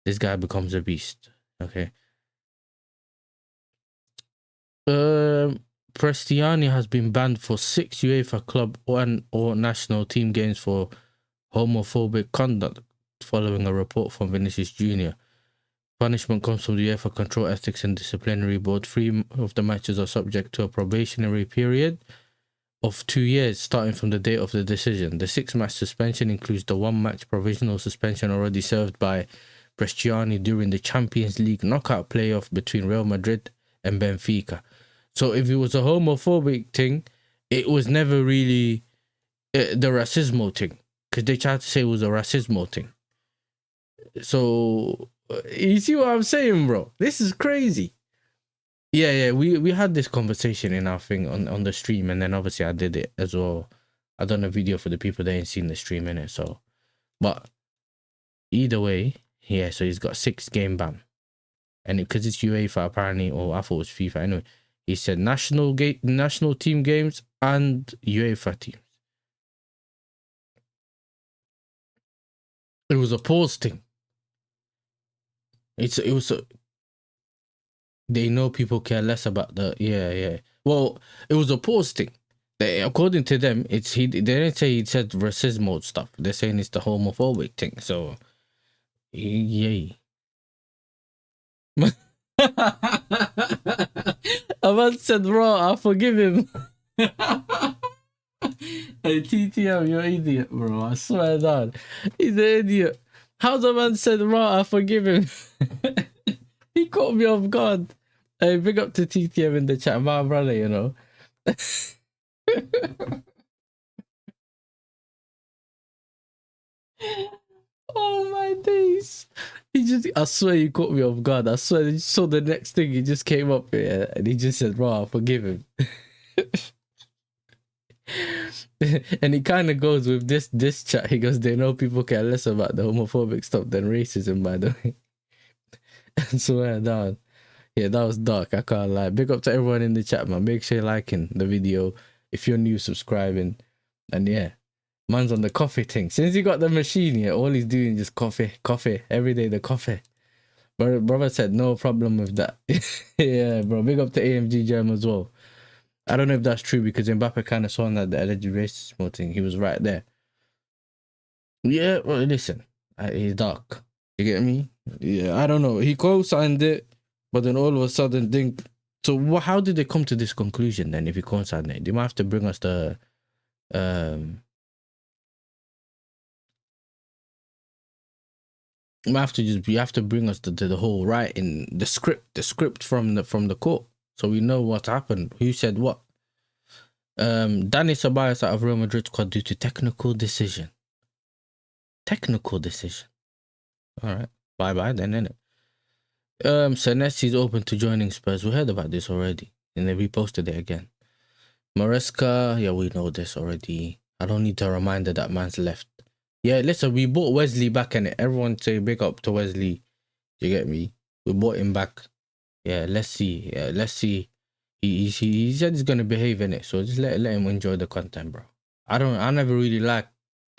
This guy becomes a beast. Okay. Prestiani has been banned for 6 UEFA club or national team games for homophobic conduct following a report from Vinicius Jr. Punishment comes from the UEFA Control Ethics and Disciplinary Board. 3 of the matches are subject to a probationary period of 2 years starting from the date of the decision. The 6-match suspension includes the 1-match provisional suspension already served by Prestiani during the Champions League knockout playoff between Real Madrid and Benfica. So if it was a homophobic thing, it was never really the racismo thing, because they tried to say it was a racismo thing. So you see what I'm saying, bro? This is crazy. Yeah, we had this conversation in our thing on the stream, and then obviously I did it as well. I done a video for the people that ain't seen the stream in it, so. But either way, yeah, so he's got 6-game ban. And because it's UEFA apparently, or I thought it was FIFA anyway, he said national team games and UEFA teams. It was a pause thing. They know people care less about the yeah. Well, it was a pause thing. According to them, they didn't say he said racism stuff. They're saying it's the homophobic thing. So Yay. A man said raw, I forgive him. Hey, TTM, you're an idiot, bro. I swear down. He's an idiot. How's a man said raw, I forgive him? He caught me off guard. Hey, big up to TTM in the chat, my brother, you know. Oh my days. I swear you caught me off guard. I swear you saw the next thing, he just came up here and he just said, raw, I forgive him. And he kind of goes with this chat. He goes, they know people care less about the homophobic stuff than racism, by the way. And swear down. Yeah, that was dark. I can't lie. Big up to everyone in the chat, man. Make sure you're liking the video. If you're new, subscribing. And yeah, man's on the coffee thing. Since he got the machine, yeah, all he's doing is just coffee. Every day, the coffee. Brother said, no problem with that. Yeah, bro. Big up to AMG Germ as well. I don't know if that's true because Mbappe kind of saw that the alleged racism thing. He was right there. Yeah, well, listen, he's dark. You get me? Yeah, I don't know. He co-signed it, but then all of a sudden, think. So, how did they come to this conclusion then? If he co-signed it, they might have to bring us the, you have to bring us the whole writing, the script from the court, so we know what happened, who said what. Danny Ceballos out of Real Madrid squad due to technical decision. All right, bye then, innit? Senesi's open to joining Spurs. We heard about this already, and they reposted it again. Maresca, yeah, we know this already. I don't need a reminder that man's left. Yeah, listen, we bought Wesley back, and everyone say big up to Wesley. You get me? We bought him back. Yeah, let's see. He said he's gonna behave in it, so just let him enjoy the content, bro. I never really liked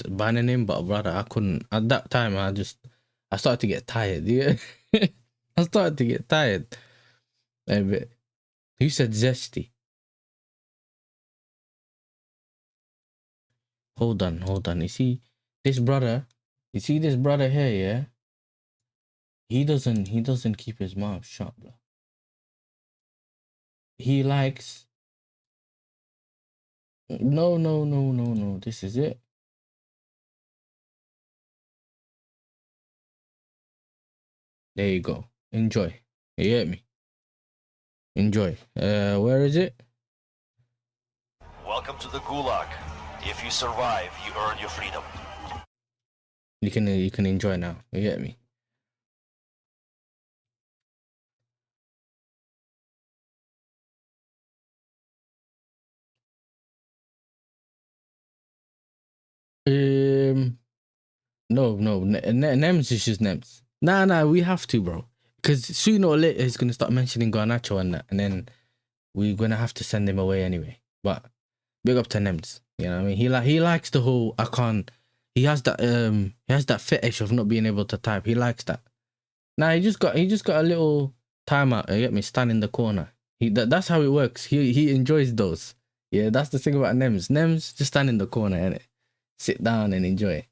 banning him, but brother, I couldn't at that time. I started to get tired. Yeah, I started to get tired a bit. Who said zesty? Hold on. You see this brother here, yeah? He doesn't keep his mouth shut, bro. He likes. No. This is it. There you go. Enjoy. You get me? Enjoy. Where is it? Welcome to the Gulag. If you survive, you earn your freedom. You can enjoy now. You get me? No. Nems is just Nems. Nah, we have to, bro. Because sooner or later he's gonna start mentioning Garnacho and that, and then we're gonna have to send him away anyway. But big up to Nems. You know what I mean? He likes the whole I can't. He has that fetish of not being able to type. He likes that. Nah, he just got a little timeout. You get me? Stand in the corner. That's how it works. He enjoys those. Yeah, that's the thing about Nems. Nems just stand in the corner, innit? Sit down and enjoy.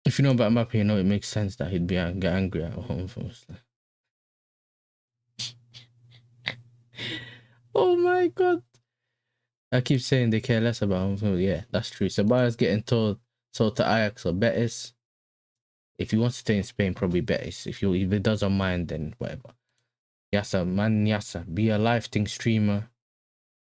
If you know about Mbappe, you know it makes sense that he'd get angry at home first. Oh my god. I keep saying they care less about him. Yeah, that's true. Ceballos getting sold to Ajax or Betis. If he wants to stay in Spain, probably Betis. If he doesn't mind, then whatever. Yasser, be a live thing streamer.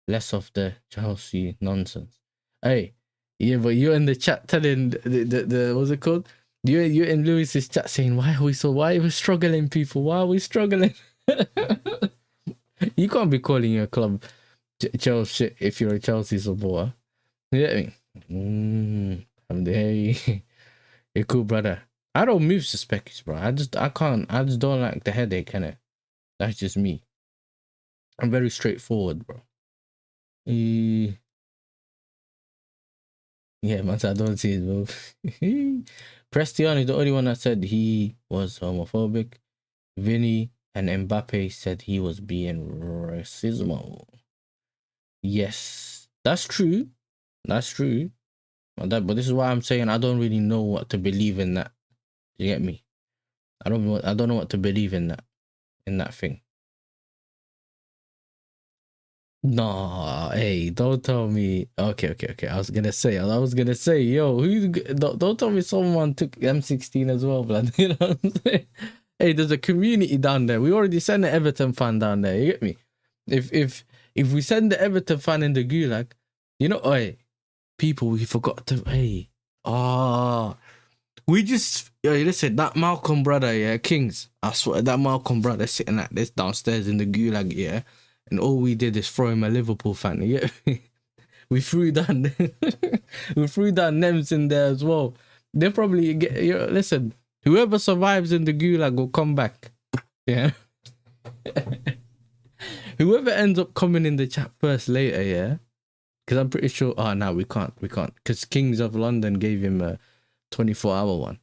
Less of the Chelsea nonsense. Hey, yeah, but you're in the chat telling the what's it called? You're in Lewis's chat saying why are we struggling, people? Why are we struggling? You can't be calling your club Chelsea if you're a Chelsea supporter. You get me? I'm there. You're cool, brother. I don't move suspects, bro. I just don't like the headache, innit? That's just me. I'm very straightforward, bro. Yeah, man, I don't see his move. Prestian is the only one that said he was homophobic. Vinny and Mbappe said he was being racismo. Yes, that's true. But this is why I'm saying I don't really know what to believe in that. You get me? I don't know what to believe in that thing. No, hey, don't tell me. Okay. I was gonna say, yo, don't tell me someone took M16 as well, blood. You know what I'm saying? Hey, there's a community down there. We already sent an Everton fan down there. You get me? If we send the Everton fan in the gulag, you know, hey, people, we forgot to, hey, we just, listen, that Malcolm brother, yeah, Kings, I swear, that Malcolm brother sitting like this downstairs in the gulag, yeah, and all we did is throw him a Liverpool fan, yeah. We threw down, we threw down Nems in there as well. They probably get, listen, whoever survives in the gulag will come back, yeah. Whoever ends up coming in the chat first later, yeah, because I'm pretty sure, no, we can't, because Kings of London gave him a 24-hour one.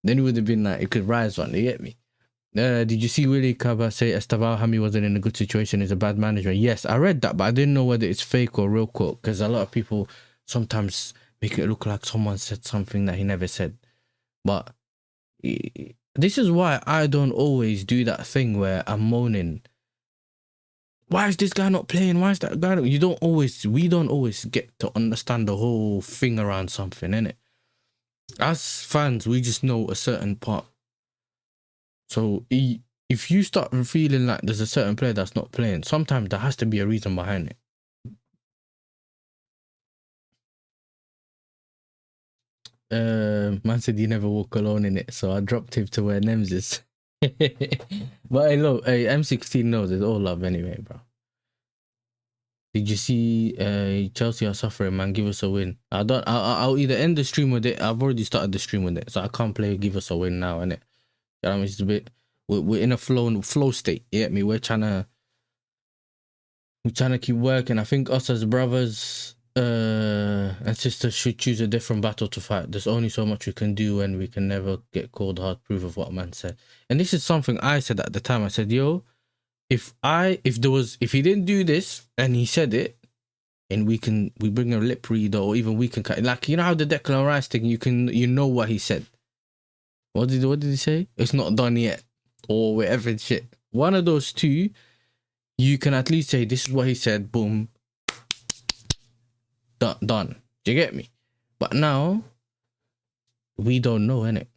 Then it would have been like, it could rise one, you get me? Did you see Willie Cabba say Estaval Hami wasn't in a good situation, is a bad management? Yes, I read that, but I didn't know whether it's fake or real quote, because a lot of people sometimes make it look like someone said something that he never said. But this is why I don't always do that thing where I'm moaning, why is this guy not playing? Why is that guy not? We don't always get to understand the whole thing around something, innit? As fans, we just know a certain part. So if you start feeling like there's a certain player that's not playing, sometimes there has to be a reason behind it. Man said you never walk alone in it, so I dropped him to where Nems is. But hey, look, hey, M16 knows it's all love anyway, bro. Did you see Chelsea are suffering, man? Give us a win. I'll either end the stream with it. I've already started the stream with it, so I can't play give us a win now, innit? You know what I mean? It's a bit, we're in a flow state. You get me? We're trying to keep working. I think us as brothers and sisters should choose a different battle to fight. There's only so much we can do, and we can never get called hard proof of what man said. And this is something I said at the time. I said, yo, if he didn't do this and he said it, and we bring a lip reader, or even we can, like, you know how the Declan Rice thing, you know what he said. What did he say? It's not done yet, or whatever shit. One of those two, you can at least say this is what he said. Boom, done. Do you get me? But now we don't know, innit?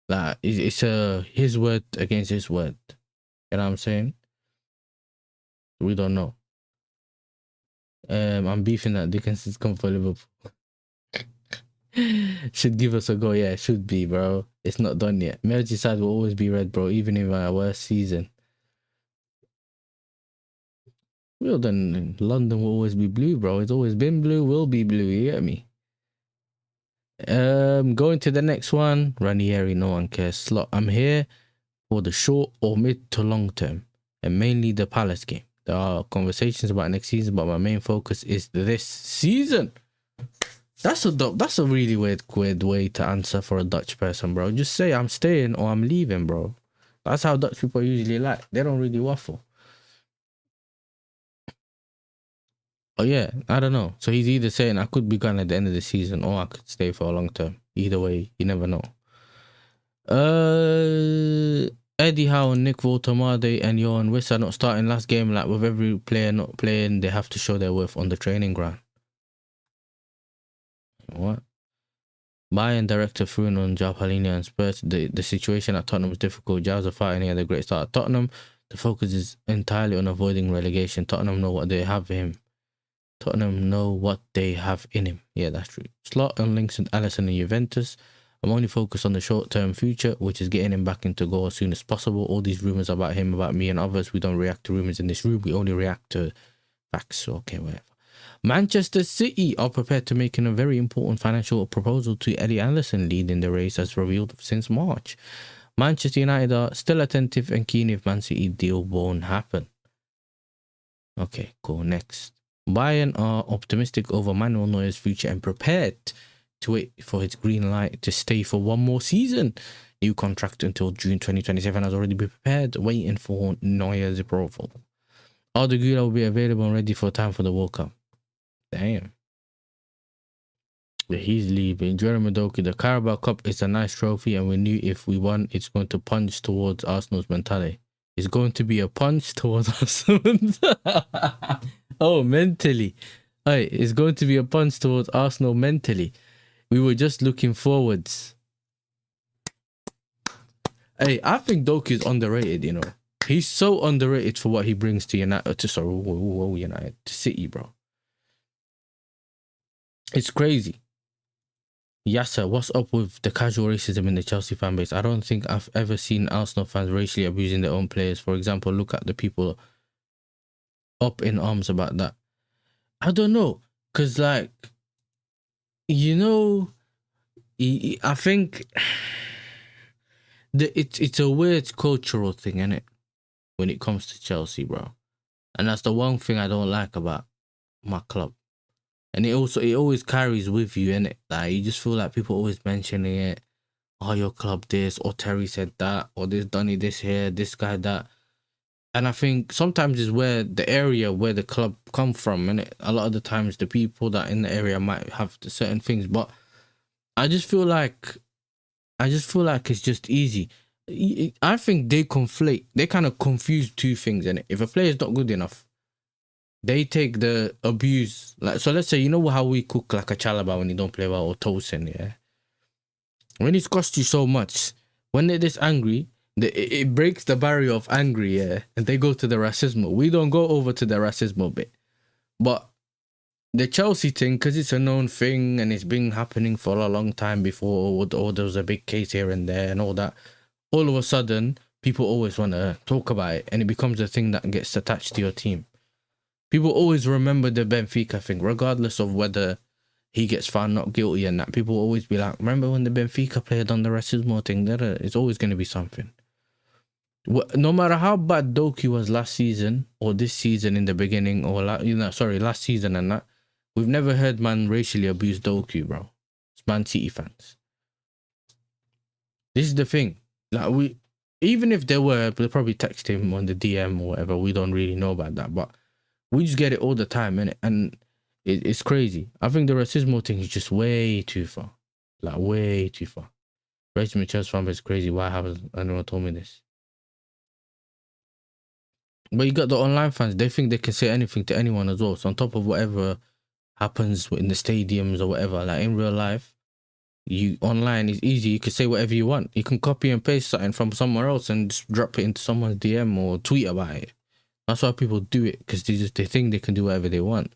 Like it's his word against his word. You know what I'm saying? We don't know. I'm beefing that Dickinson's come for Liverpool. Should give us a go. Yeah, should be, bro. It's not done yet. Merseyside will always be red, bro, even in our worst season. Well, then London will always be blue, bro. It's always been blue, will be blue. You get me? Going to the next one. Ranieri, no one cares. Slot. I'm here for the short or mid to long term, and mainly the Palace game. There are conversations about next season, but my main focus is this season. That's a really weird way to answer for a Dutch person, bro. Just say I'm staying or I'm leaving, bro. That's how Dutch people usually like. They don't really waffle. Oh yeah, I don't know. So he's either saying I could be gone at the end of the season, or I could stay for a long term. Either way, you never know. Eddie Howe, Nick Voltamade, and Johan Wiss are not starting last game. Like with every player not playing, they have to show their worth on the training ground. What? Bayern director Bruno on João Palhinha and Spurs. The situation at Tottenham is difficult. João's a fighter and he had a great start at Tottenham. The focus is entirely on avoiding relegation. Tottenham know what they have in him. Tottenham know what they have in him. Yeah, that's true. Slot and links with Alisson and Juventus. I'm only focused on the short-term future, which is getting him back into goal as soon as possible. All these rumours about him, about me and others, we don't react to rumours in this room. We only react to facts. Okay, whatever. Manchester City are prepared to make a very important financial proposal to Eddie Alisson, leading the race as revealed since March. Manchester United are still attentive and keen if Man City deal won't happen. Okay, cool. Next. Bayern are optimistic over Manuel Neuer's future and prepared to wait for his green light to stay for one more season. New contract until June 2027 has already been prepared, waiting for Neuer's approval. Arda Güler will be available and ready for time for the World Cup. Damn. He's leaving. Jeremy Doku, the Carabao Cup is a nice trophy, and we knew if we won, it's going to punch towards Arsenal's mentality. It's going to be a punch towards Arsenal. Oh, mentally. Hey, it's going to be a punch towards Arsenal mentally. We were just looking forwards. Hey, I think Doku is underrated, you know. He's so underrated for what he brings to United. To City, bro. It's crazy. Yasser, what's up with the casual racism in the Chelsea fan base? I don't think I've ever seen Arsenal fans racially abusing their own players. For example, look at the people up in arms about that. I don't know. Because, like, you know, I think it's a weird cultural thing, innit? When it comes to Chelsea, bro. And that's the one thing I don't like about my club. And it always carries with you, innit? Like, you just feel like people always mentioning it. Oh, your club this, or Terry said that, or this Donny this here, this guy that. And I think sometimes is where the area where the club come from, innit? A lot of the times the people that in the area might have certain things, but I just feel like it's just easy. I think they kind of confuse two things, innit? If a player is not good enough, they take the abuse. Like, so let's say, you know how we cook like a Chalaba when you don't play well, or Tosin, yeah? When it's cost you so much, when they're this angry, it breaks the barrier of angry, yeah? And they go to the racismo. We don't go over to the racismo bit. But the Chelsea thing, because it's a known thing and it's been happening for a long time before, or there was a big case here and there and all that, all of a sudden, people always want to talk about it, and it becomes a thing that gets attached to your team. People always remember the Benfica thing, regardless of whether he gets found not guilty and that. People always be like, remember when the Benfica player done the racismo thing? It's always going to be something. No matter how bad Doku was last season, or this season in the beginning, or last season and that, we've never heard man racially abuse Doku, bro. It's Man City fans. This is the thing. Like, even if there were, they'll probably text him on the DM or whatever. We don't really know about that, but we just get it all the time, innit? And it's crazy. I think the racismo thing is just way too far. Like, way too far. Rachel Michelle's fan is crazy. Why haven't anyone told me this? But you got the online fans. They think they can say anything to anyone as well. So on top of whatever happens in the stadiums or whatever, like in real life, online is easy. You can say whatever you want. You can copy and paste something from somewhere else and just drop it into someone's DM or tweet about it. That's why people do it, because they think they can do whatever they want.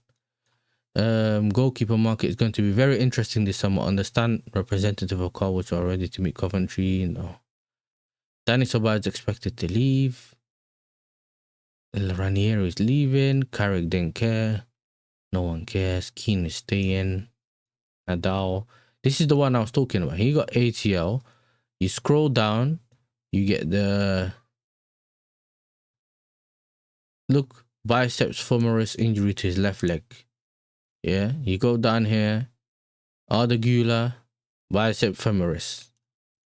Goalkeeper market is going to be very interesting this summer. Understand representative of Carwich are ready to meet Coventry. No. Danny Soba is expected to leave. Ranieri is leaving. Carrick didn't care. No one cares. Keane is staying. Nadal. This is the one I was talking about. He got ATL. You scroll down. You get the... Look, biceps femoris injury to his left leg. Yeah, you go down here. Ardagula, bicep femoris.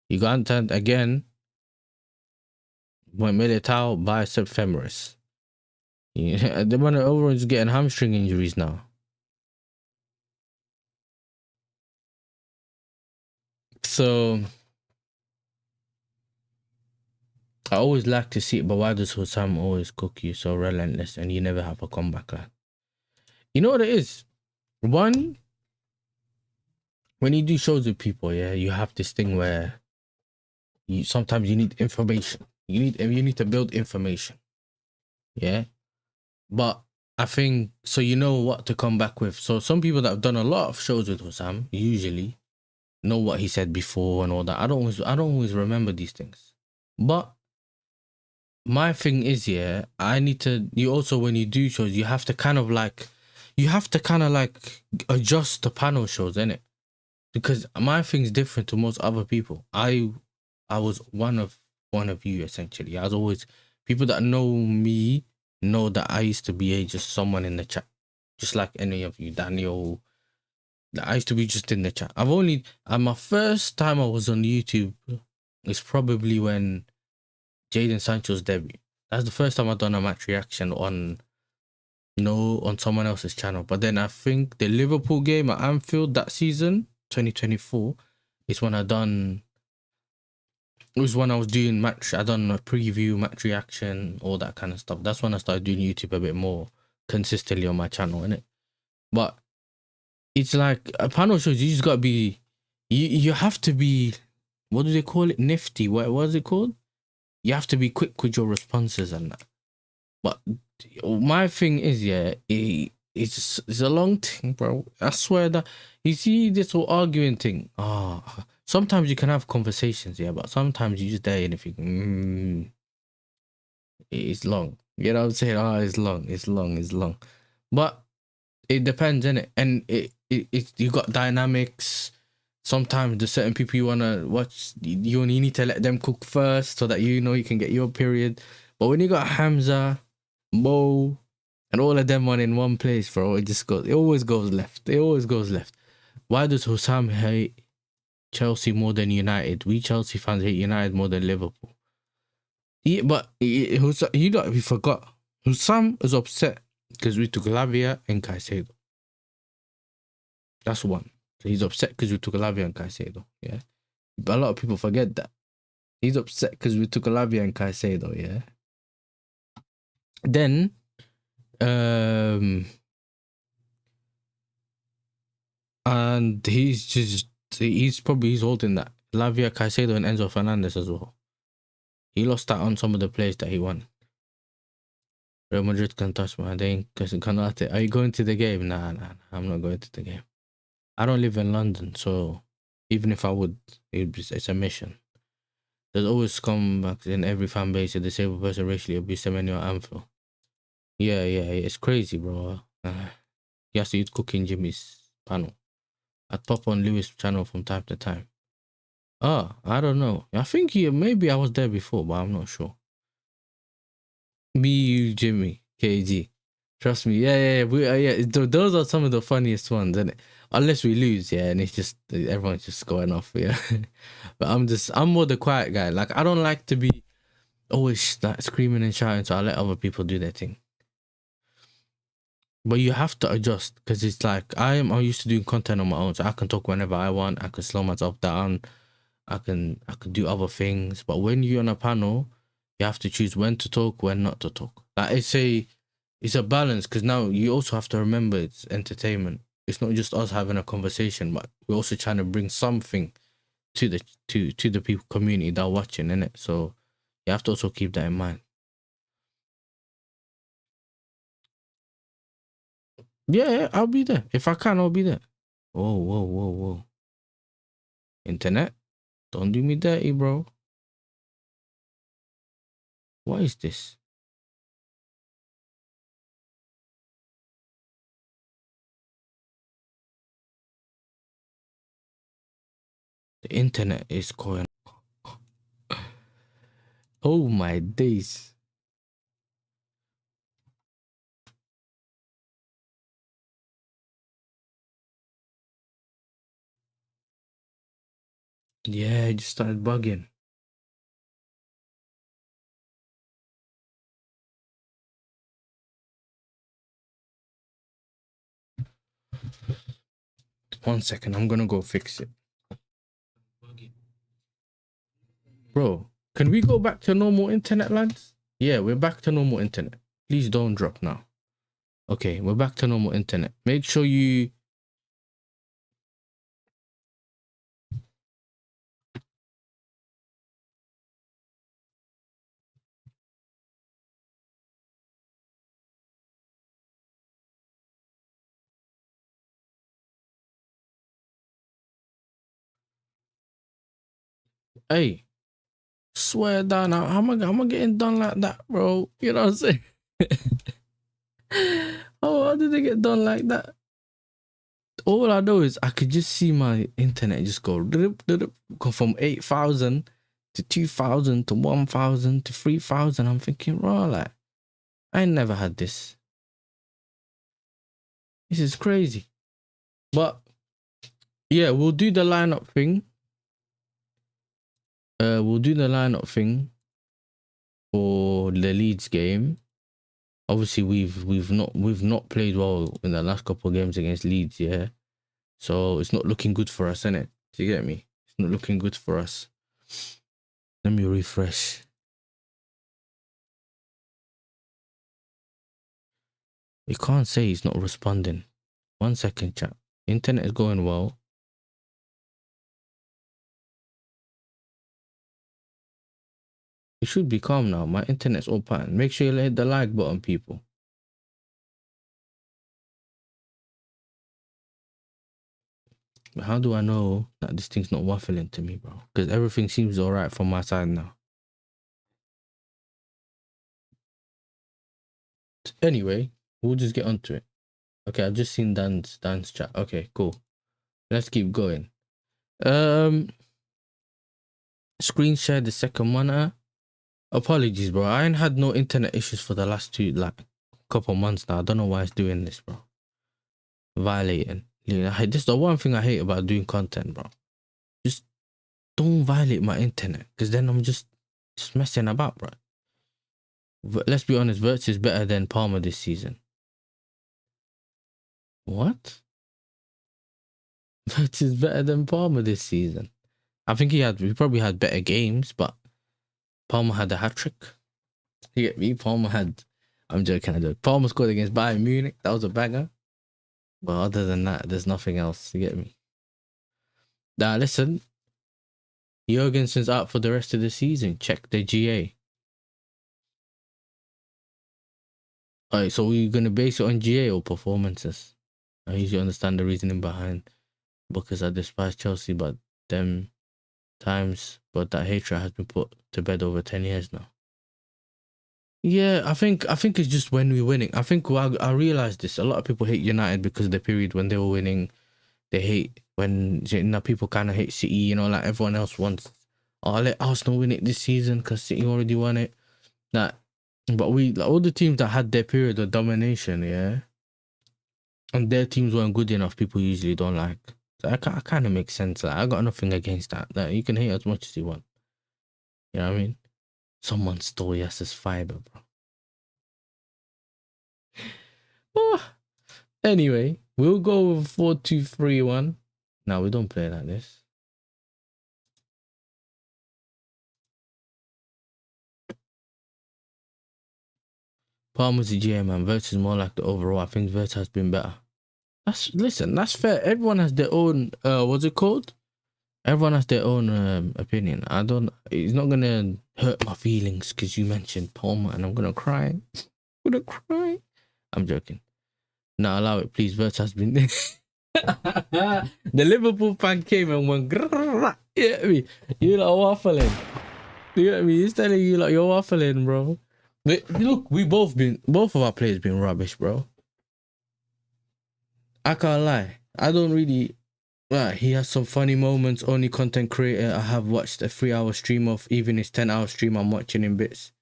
You go down again. When Militao, bicep femoris. Yeah, the one everyone's getting hamstring injuries now. So I always like to see it, but why does Hussam always cook you so relentless and you never have a comeback, lad? You know what it is? One, when you do shows with people, yeah, you have this thing where sometimes you need information. You need to build information. Yeah. But I think, so you know what to come back with. So some people that have done a lot of shows with Hussam usually know what he said before and all that. I don't always remember these things. But my thing is, yeah, you also, when you do shows, you have to kind of like adjust the panel shows, innit? Because my thing's different to most other people. I was one of you, essentially. I was always, people that know me know that I used to be just someone in the chat, just like any of you, Daniel. I used to be just in the chat. My first time I was on YouTube is probably when Jadon Sancho's debut. That's the first time I've done a match reaction on someone else's channel. But then I think the Liverpool game at Anfield that season, 2024 is when it was when I was doing match. I done a preview, match reaction, all that kind of stuff. That's when I started doing YouTube a bit more consistently on my channel, innit? But it's like a panel shows. You just gotta be, you have to be. What do they call it? Nifty. What is it called? You have to be quick with your responses and that. But my thing is, yeah, it's a long thing, bro. I swear that you see this whole arguing thing. Sometimes you can have conversations, yeah, but sometimes you just there and you think, it's long. You know what I'm saying? It's long. But it depends, innit? And it you got dynamics. Sometimes the certain people you wanna watch, you need to let them cook first so that you can get your period. But when you got Hamza, Mo, and all of them in one place, bro, it always goes left. Why does Hussam hate Chelsea more than United? We Chelsea fans hate United more than Liverpool. Yeah, but we forgot. Hussam is upset because we took Lavia and Caicedo. That's one. So he's upset because we took Lavia and Caicedo. Yeah, but a lot of people forget that. He's upset because we took Lavia and Caicedo. Yeah. Then, and he's holding that Lavia, Caicedo, and Enzo Fernandez as well. He lost that on some of the plays that he won. Real Madrid can touch me. They ain't Canate. Are you going to the game? Nah. I'm not going to the game. I don't live in London, so even if I would, it's a mission. There's always scumbags in every fan base. A disabled person racially abused them anywhere at Anfield. Yeah, it's crazy, bro. Yasser, you'd cook in Jimmy's panel. I'd pop on Lewis' channel from time to time. I don't know. I think maybe I was there before, but I'm not sure. Me, you, Jimmy, KG. Trust me. Yeah. Those are some of the funniest ones, isn't it? Unless we lose, yeah, and it's just everyone's just going off, yeah. But I'm more the quiet guy. Like I don't like to be always like screaming and shouting, so I let other people do their thing. But you have to adjust because it's like I'm used to doing content on my own, so I can talk whenever I want. I can slow myself down. I can do other things. But when you're on a panel, you have to choose when to talk, when not to talk. Like it's a balance because now you also have to remember it's entertainment. It's not just us having a conversation, but we're also trying to bring something to the people community that are watching, innit? So you have to also keep that in mind. Yeah, I'll be there. If I can, I'll be there. Whoa. Internet, don't do me dirty, bro. What is this? The internet is going. Oh my days. Yeah, it just started bugging. One second, I'm gonna go fix it. Bro, can we go back to normal internet, lads? Yeah, we're back to normal internet. Please don't drop now. Okay, we're back to normal internet. Make sure you... Hey, swear down. How am I getting done like that, bro? You know what I'm saying? Oh, how did it get done like that? All I know is I could just see my internet just go from 8,000 to 2,000 to 1,000 to 3,000. I'm thinking, raw, like, I never had this. This is crazy. But yeah, we'll do the lineup thing. We'll do the lineup thing for the Leeds game. Obviously, we've not played well in the last couple of games against Leeds, yeah. So it's not looking good for us, innit? Do you get me? It's not looking good for us. Let me refresh. You can't say he's not responding. 1 second, chat. Internet is going well. You should be calm now. My internet's all pattern. Make sure you hit the like button, people. But how do I know that this thing's not waffling to me, bro? Because everything seems alright from my side now. Anyway, we'll just get onto it. Okay, I've just seen Dan's chat. Okay, cool. Let's keep going. Screen share the second monitor. Apologies, bro. I ain't had no internet issues for the last couple months now. I don't know why it's doing this, bro. Violating. This is the one thing I hate about doing content, bro. Just don't violate my internet, because then I'm just messing about, bro. But let's be honest, Verts is better than Palmer this season. What? Verts is better than Palmer this season. I think he probably had better games, but Palmer had a hat-trick. You get me? I'm joking. Palmer scored against Bayern Munich. That was a banger. But other than that, there's nothing else. You get me? Now, listen. Jorgensen's out for the rest of the season. Check the GA. Alright, so we're going to base it on GA or performances? I usually understand the reasoning behind, because I despise Chelsea, but that hatred has been put to bed over 10 years now. Yeah, I think it's just when we're winning. I think I realized this. A lot of people hate United because of the period when they were winning. They hate when people kind of hate City. Like everyone else wants. Oh, let Arsenal win it this season because City already won it. But all the teams that had their period of domination, yeah, and their teams weren't good enough, people usually don't like. So I kind of make sense. Like, I got nothing against that. Like, you can hate as much as you want. You know what I mean? Someone stole Yasser's fiber, bro. Oh. Anyway, we'll go with 4-2-3-1. No, we don't play like this. Palmer's the GM, man. Verts is more like the overall. I think Verts has been better. That's fair. Everyone has their own, what's it called? Everyone has their own opinion. It's not gonna hurt my feelings because you mentioned Palmer and I'm gonna cry. I'm joking. No, allow it, please. Verts has been. The Liverpool fan came and went. You get me? You lot waffling. You get me? He's telling you like you're waffling, bro. But look, both of our players been rubbish, bro. I can't lie. I don't really. He has some funny moments. Only content creator I have watched a 3-hour stream of. Even his 10-hour stream, I'm watching in bits.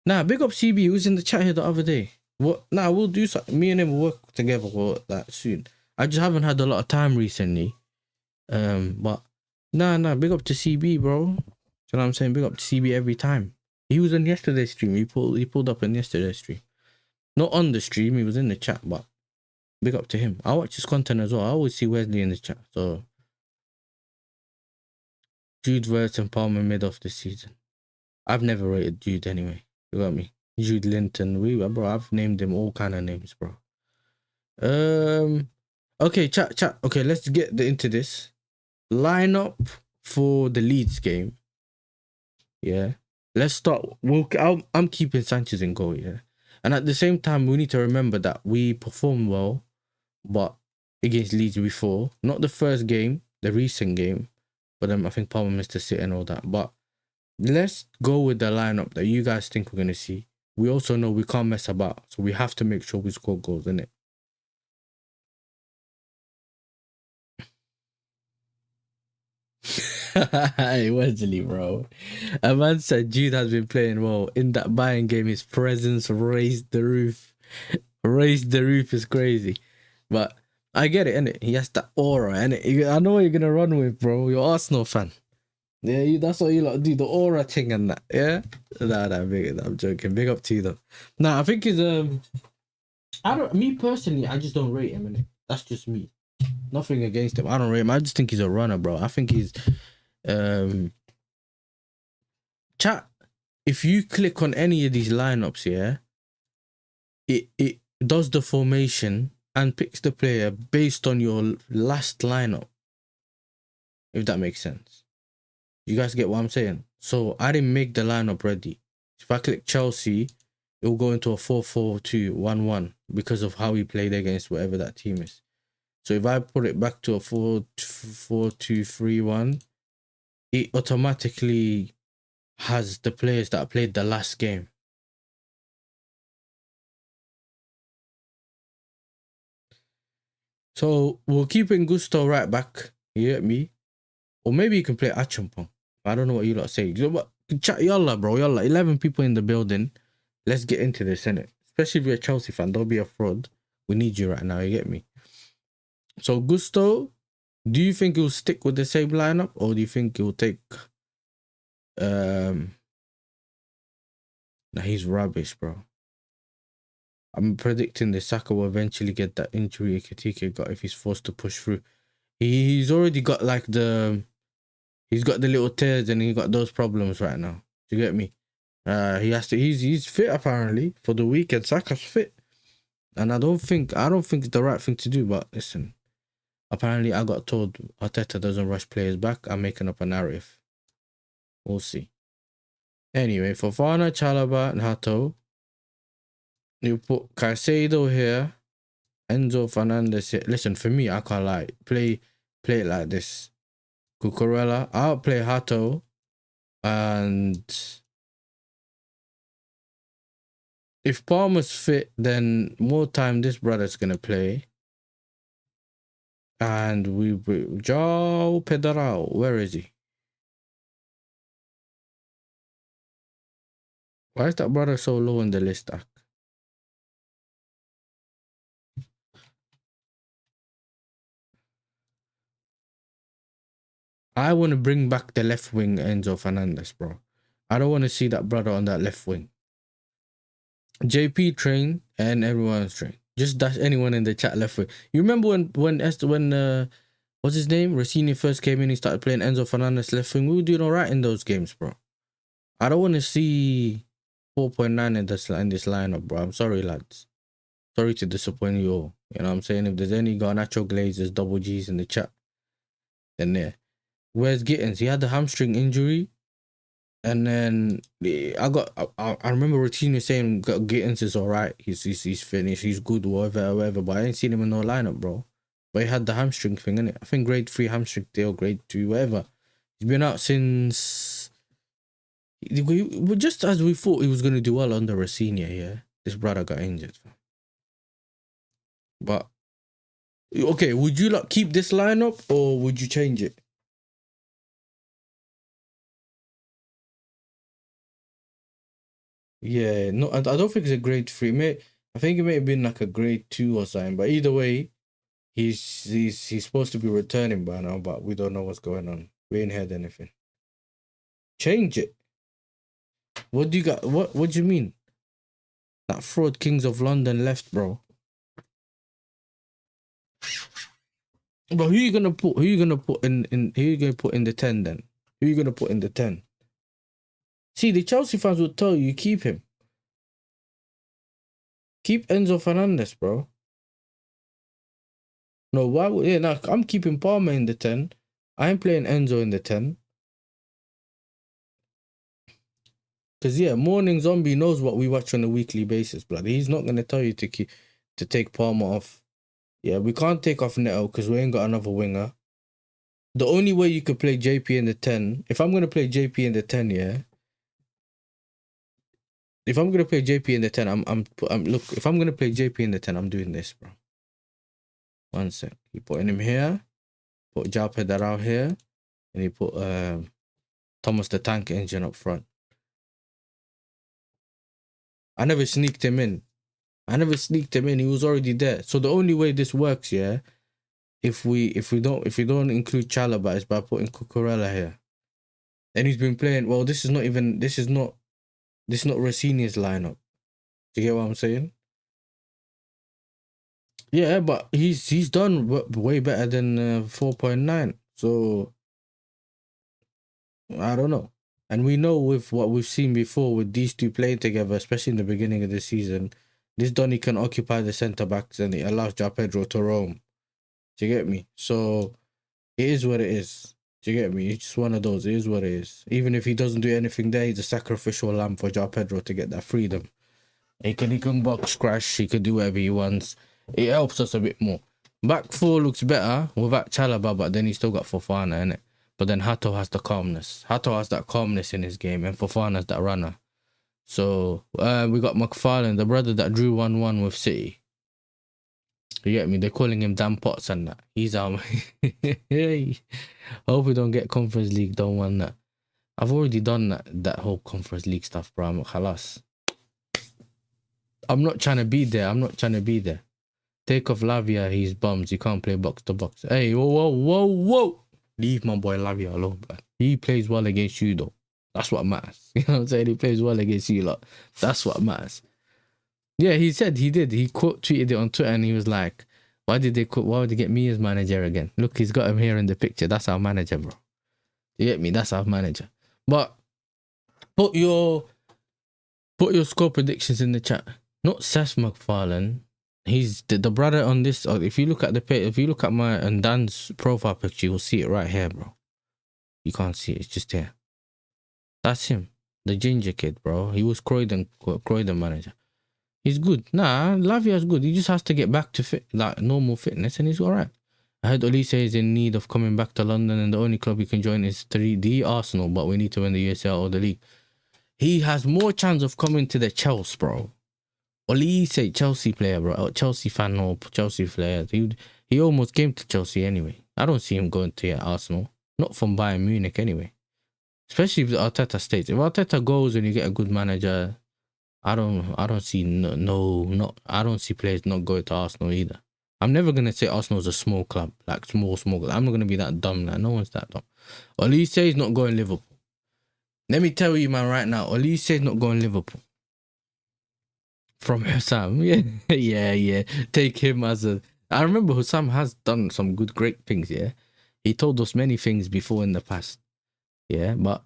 Nah, big up CB. He was in the chat here the other day. What? Nah, we'll do something. Me and him will work together for that soon. I just haven't had a lot of time recently. But nah. Big up to CB, bro. You know what I'm saying? Big up to CB every time. He was on yesterday's stream. He pulled up on yesterday's stream. Not on the stream. He was in the chat, but. Big up to him. I watch his content as well. I always see Wesley in the chat. So Jude, Verts and Palmer mid off this season. I've never rated Jude anyway. You got me? Jude Linton. Bro, I've named him all kind of names, bro. Okay, chat. Okay, let's get into this. Lineup for the Leeds game. Yeah. Let's start. I'm keeping Sanchez in goal, yeah. And at the same time, we need to remember that we performed well, but against Leeds before, not the first game, the recent game, but I think Palmer missed a sit and all that. But let's go with the lineup that you guys think we're gonna see. We also know we can't mess about, so we have to make sure we score goals, innit? Hey, Wesley, bro. A man said Jude has been playing well. In that Bayern game, his presence raised the roof. Raised the roof is crazy. But I get it, innit? He has that aura, innit? I know what you're going to run with, bro. You're Arsenal fan. Yeah, that's what you lot do, the aura thing and that, yeah? Nah, I'm joking. Big up to you, though. Nah, I think he's, me personally, I just don't rate him, innit? That's just me. Nothing against him. I don't rate him. I just think he's a runner, bro. I think he's chat. If you click on any of these lineups, yeah, it does the formation and picks the player based on your last lineup. If that makes sense. You guys get what I'm saying? So I didn't make the lineup ready. If I click Chelsea, it will go into a 4-4-2-1-1 because of how he played against whatever that team is. So if I put it back to a 4-4-2-3-1, it automatically has the players that played the last game. So we'll keep in Gusto right back. You get me? Or maybe you can play Achampong. I don't know what you lot say. You know what? Chat, yalla, bro. Yalla. 11 people in the building. Let's get into this, innit? Especially if you're a Chelsea fan. Don't be a fraud. We need you right now. You get me? So Gusto, do you think he'll stick with the same lineup, or do you think he'll take nah, he's rubbish, bro. I'm predicting the Saka will eventually get that injury Ekitike got if he's forced to push through. He's already got like he's got the little tears and he got those problems right now. Do you get me? He has to. He's fit apparently for the weekend. Saka's fit, and I don't think it's the right thing to do. But listen, apparently I got told Arteta doesn't rush players back. I'm making up a narrative. We'll see. Anyway, Fofana, Chalobah, and Hato. You put Caicedo here, Enzo, Fernandez here. Listen, for me, I can't lie. Play it like this. Cucurella, I'll play Hato, and if Palmer's fit, then more time this brother's gonna play. And João Pedro, where is he? Why is that brother so low in the list? I want to bring back the left wing Enzo Fernandez, bro. I don't want to see that brother on that left wing. JP trained and everyone's trained. Just dash anyone in the chat left wing. You remember when what's his name? Rosenior first came in, he started playing Enzo Fernandez left wing. We were doing all right in those games, bro. I don't want to see 4.9 in this lineup, bro. I'm sorry, lads. Sorry to disappoint you all. You know what I'm saying? If there's any Garnacho Glazers, double G's in the chat, then there. Where's Gittins? He had the hamstring injury. And then I remember Routinho saying Gittins is all right. He's finished. He's good, whatever. But I ain't seen him in no lineup, bro. But he had the hamstring thing, innit? I think grade 3 hamstring deal, grade 2, whatever. He's been out since... Just as we thought he was going to do well under Rosenior, yeah? This brother got injured. But... Okay, would you like keep this lineup or would you change it? Yeah, no, I don't think it's a grade 3. I think it may have been like a grade 2 or something. But either way, he's supposed to be returning by now, but we don't know what's going on. We ain't heard anything. Change it. What do you got? What do you mean? That fraud Kings of London left, bro. But who you gonna put? Who you gonna put in? Who you gonna put in the 10 then? Who you gonna put in the 10? See, the Chelsea fans will tell you keep him. Keep Enzo Fernandez, bro. No, why would... Yeah, no, I'm keeping Palmer in the 10. I ain't playing Enzo in the 10. Because, yeah, Morning Zombie knows what we watch on a weekly basis, blood. He's not going to tell you to take Palmer off. Yeah, we can't take off Neto because we ain't got another winger. The only way you could play JP in the 10... If I'm going to play JP in the 10, yeah... If I'm gonna play JP in the 10, look. If I'm gonna play JP in the 10, I'm doing this, bro. One sec. You putting him here, put João Pedro here, and you put Thomas the Tank Engine up front. I never sneaked him in. He was already there. So the only way this works, yeah, if we don't include Chalobah, is by putting Cucurella here. And he's been playing. Well, this is not Rosenior's lineup. Do you get what I'm saying? Yeah, but he's done way better than 4.9. So I don't know. And we know with what we've seen before with these two playing together, especially in the beginning of the season, this Donny can occupy the centre backs and it allows João Pedro to roam. Do you get me? So it is what it is. Do you get me? It's just one of those. It is what it is. Even if he doesn't do anything there, he's a sacrificial lamb for João Pedro to get that freedom. He can box crash. He can do whatever he wants. It helps us a bit more. Back four looks better without Chalaba, but then he's still got Fofana in it. But then Hato has the calmness. Hato has that calmness in his game, and Fofana's that runner. So we got McFarlane, the brother that drew 1-1 with City. You get me? They're calling him Dan Potts and that. He's I hope we don't get Conference League. Don't want that. I've already done that whole Conference League stuff, bro. I'm khalas. I'm not trying to be there. Take off Lavia, he's bums. He can't play box to box. Hey, whoa. Leave my boy Lavia alone, man. He plays well against you, though. That's what matters. You know what I'm saying? He plays well against you lot. That's what matters. Yeah, he said he did. He tweeted it on Twitter and he was like, why would they get me as manager again? Look, he's got him here in the picture. That's our manager, bro. You get me? That's our manager. But put your score predictions in the chat. Not Seth MacFarlane. He's the brother on this. If you look at the page, if you look at my and Dan's profile picture, you'll see it right here, bro. You can't see it. It's just here. That's him. The ginger kid, bro. He was Croydon manager. He's good. Nah, Lavia's good. He just has to get back to normal fitness and he's alright. I heard Olise is in need of coming back to London and the only club he can join is 3D Arsenal, but we need to win the USL or the league. He has more chance of coming to the Chelsea, bro. Olise, Chelsea player, bro. Chelsea fan or Chelsea player. He almost came to Chelsea anyway. I don't see him going to Arsenal. Not from Bayern Munich anyway. Especially if Arteta stays. If Arteta goes and you get a good manager, I don't see I don't see players not going to Arsenal either. I'm never gonna say Arsenal's a small club, like small club. I'm not gonna be that dumb. Like, no one's that dumb. Olise is not going Liverpool. Let me tell you, man, right now, Olise is not going Liverpool. From Hussam, yeah. Take him as a. I remember Hussam has done some great things. Yeah, he told us many things before in the past. Yeah, but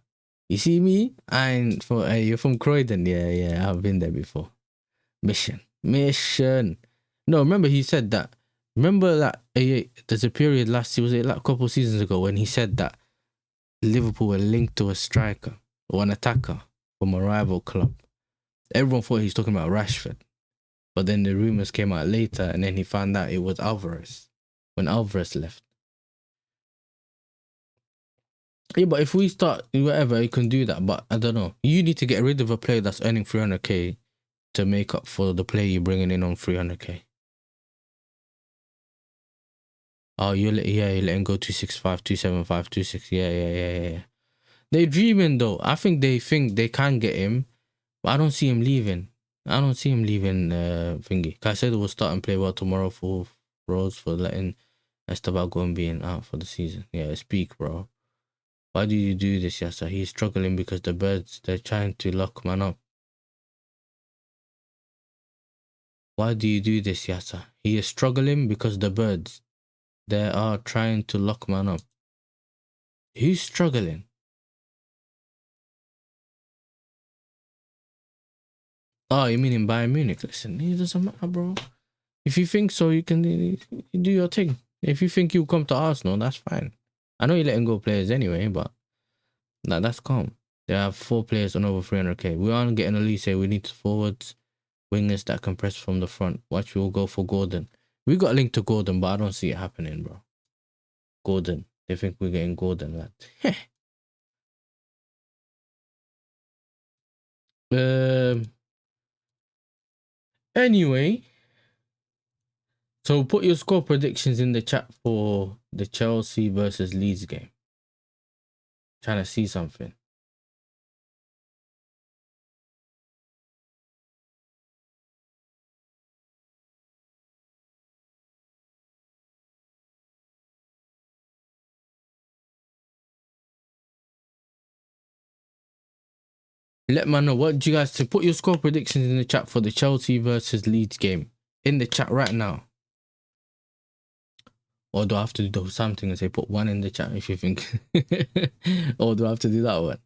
you see me, you're from Croydon. Yeah, I've been there before. Mission. No, remember he said that. Remember that there's a period was it like a couple of seasons ago when he said that Liverpool were linked to a striker or an attacker from a rival club. Everyone thought he was talking about Rashford. But then the rumours came out later and then he found out it was Alvarez. When Alvarez left. Yeah, but if we start whatever, you can do that. But I don't know. You need to get rid of a player that's earning 300k to make up for the player you're bringing in on 300k. Oh, you're letting go 265, 275, 26. Yeah. They're dreaming though. I think they can get him. But I don't see him leaving. Thingy. Caicedo will start and play well tomorrow for Rose for letting Esteban go and being out for the season. Yeah, speak, bro. Why do you do this, Yasser? He's struggling because the birds, they're trying to lock man up. Why do you do this, Yasser? He is struggling because the birds, they are trying to lock man up. Who's struggling? Oh, you mean in Bayern Munich? Listen, it doesn't matter, bro. If you think so, you can do your thing. If you think you'll come to Arsenal, that's fine. I know you're letting go players anyway, but that's calm. They have 4 players on over 300k. We aren't getting Olise. We need forwards, wingers that can press from the front. Watch, we'll go for Gordon. We got a link to Gordon, but I don't see it happening, bro. Gordon. They think we're getting Gordon, lad. Anyway, so put your score predictions in the chat for the Chelsea versus Leeds game. Trying to see something. Let me know what do you guys say. Put your score predictions in the chat for the Chelsea versus Leeds game in the chat right now. Or do I have to do something and say put one in the chat if you think? Or do I have to do that one?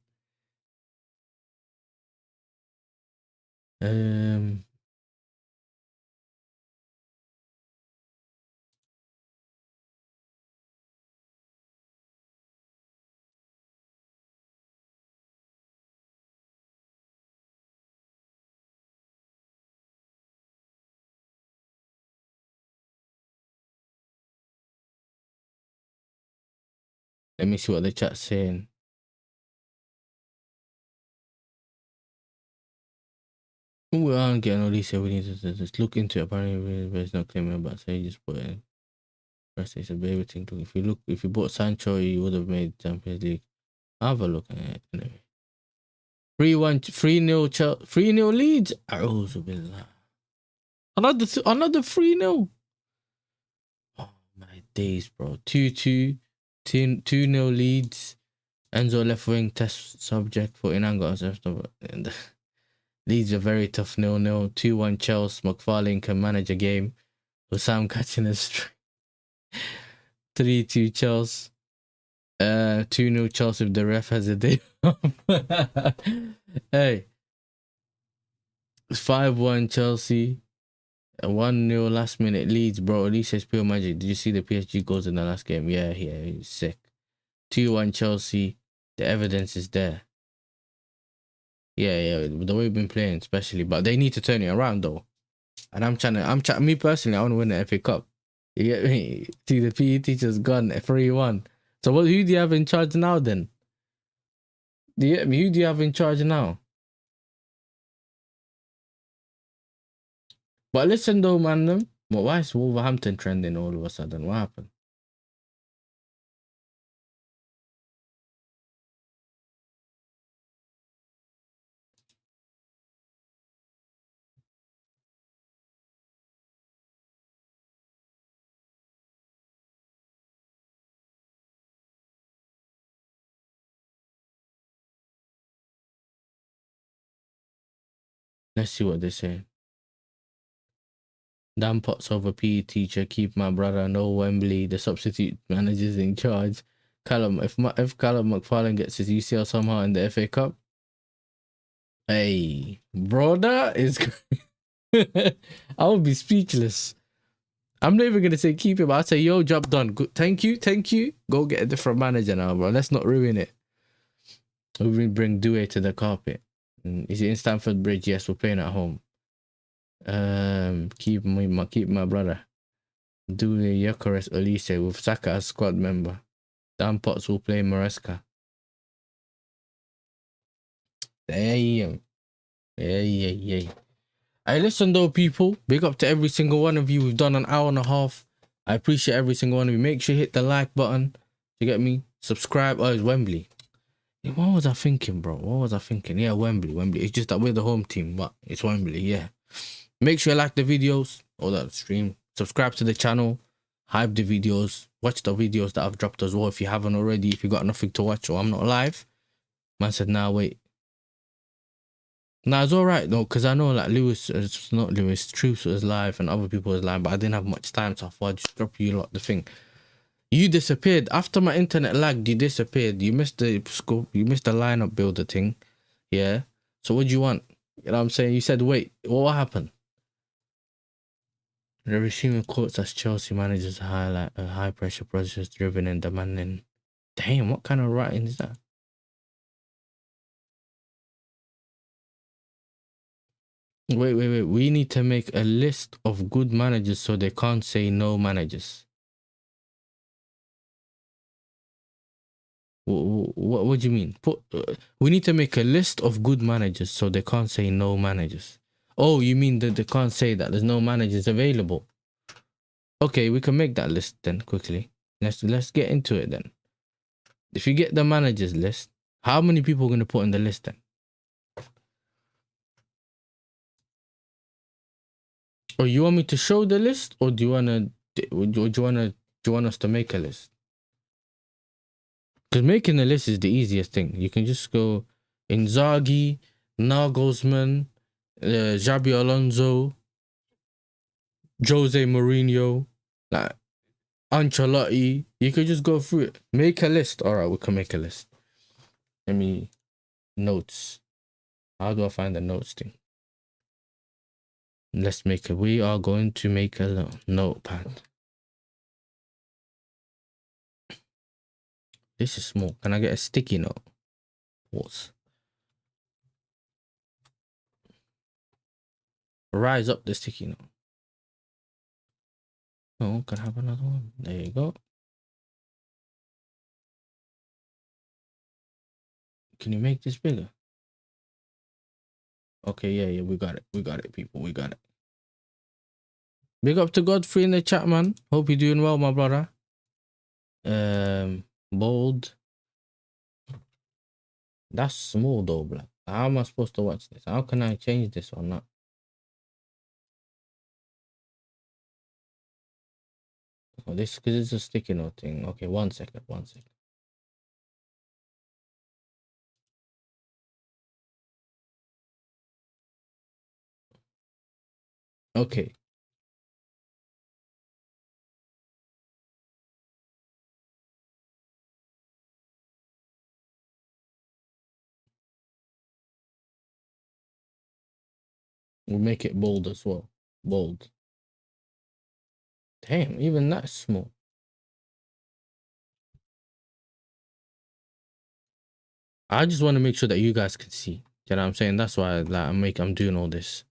Let me see what the chat's saying. We aren't getting all these. We need to just look into it. Apparently, there's no claiming about. So you just put it in. First, it's a baby thing. If you bought Sancho, you would have made Champions League. Have a look at it anyway. 3-1, 3-0 Chelsea, 3-0 Leeds. Another 3-0. Oh my days, bro. 2-2, 2-0 Leeds. Enzo left wing test subject for Inango. And Leeds are very tough 0-0. 2-1 Chelsea. McFarlane can manage a game with Sam catching a strike. 3-2 Chelsea. 2-0 Chelsea if the ref has a day. Hey. 5-1 Chelsea. 1-0 last minute Leeds, bro. At least says pure magic. Did you see the PSG goals in the last game? Yeah, he's sick. 2-1 Chelsea. The evidence is there. Yeah, the way we've been playing, especially, but they need to turn it around though. And I'm trying. Me personally, I want to win the FA Cup. You get me? See, the PE teacher's gone 3-1. So who do you have in charge now then? Do you get me? Who do you have in charge now? But listen though, man. Why is Wolverhampton trending all of a sudden? What happened? Let's see what they say. Damn pots over PE teacher, keep my brother, no Wembley, the substitute manager's in charge. Callum, if Callum McFarlane gets his UCL somehow in the FA Cup, hey, brother is I would be speechless. I'm not even gonna say keep him. I'll say, yo, job done. Good. Thank you. Go get a different manager now, bro. Let's not ruin it. We bring Due to the carpet. Is it in Stamford Bridge? Yes, we're playing at home. Keep my brother. Due Yasser Elise with Saka as squad member. Dan Potts will play Maresca. Damn. Yeah. Hey, listen though, people. Big up to every single one of you. We've done an hour and a half. I appreciate every single one of you. Make sure you hit the like button. You get me? Subscribe. Oh, it's Wembley. What was I thinking, bro? Yeah, Wembley. It's just that we're the home team, but it's Wembley, yeah. Make sure you like the videos or the stream. Subscribe to the channel. Hype the videos. Watch the videos that I've dropped as well if you haven't already. If you got nothing to watch or I'm not live. Man said, nah, wait. Nah, it's alright though, because I know like Truth was live and other people was live, but I didn't have much time, so I thought I'd just drop you lot the thing. You disappeared. After my internet lagged, you disappeared. You missed the scope, you missed the lineup builder thing. Yeah. So what do you want? You know what I'm saying? You said wait. What happened? The receiving quotes as Chelsea managers highlight a high pressure process driven and demanding. Damn, what kind of writing is that? Wait. We need to make a list of good managers so they can't say no managers. What do you mean? We need to make a list of good managers so they can't say no managers. Oh, you mean that they can't say that there's no managers available? Okay, we can make that list then quickly. Let's get into it then. If you get the managers list, how many people are going to put in the list then? Or you want me to show the list, or do you want us to make a list? Because making a list is the easiest thing. You can just go Inzaghi, Nagelsmann, Xabi Alonso, Jose Mourinho. Like, Ancelotti. You could just go through it. Make a list. All right, we can make a list. Let me notes. How do I find the notes thing? Let's make it. We are going to make a notepad. This is small. Can I get a sticky note? Pause. Rise up the sticky note. Oh, can I have another one? There you go. Can you make this bigger? Okay, yeah, we got it. We got it, people. We got it. Big up to Godfrey in the chat, man. Hope you're doing well, my brother. Bold. That's small though, black. How am I supposed to watch this? How can I change this or not? Oh, this because it's a sticky note thing. Okay, 1 second, 1 second. Okay. We'll make it bold as well. Bold. Damn, even that's small. I just want to make sure that you guys can see. You know what I'm saying? That's why like, I'm doing all this.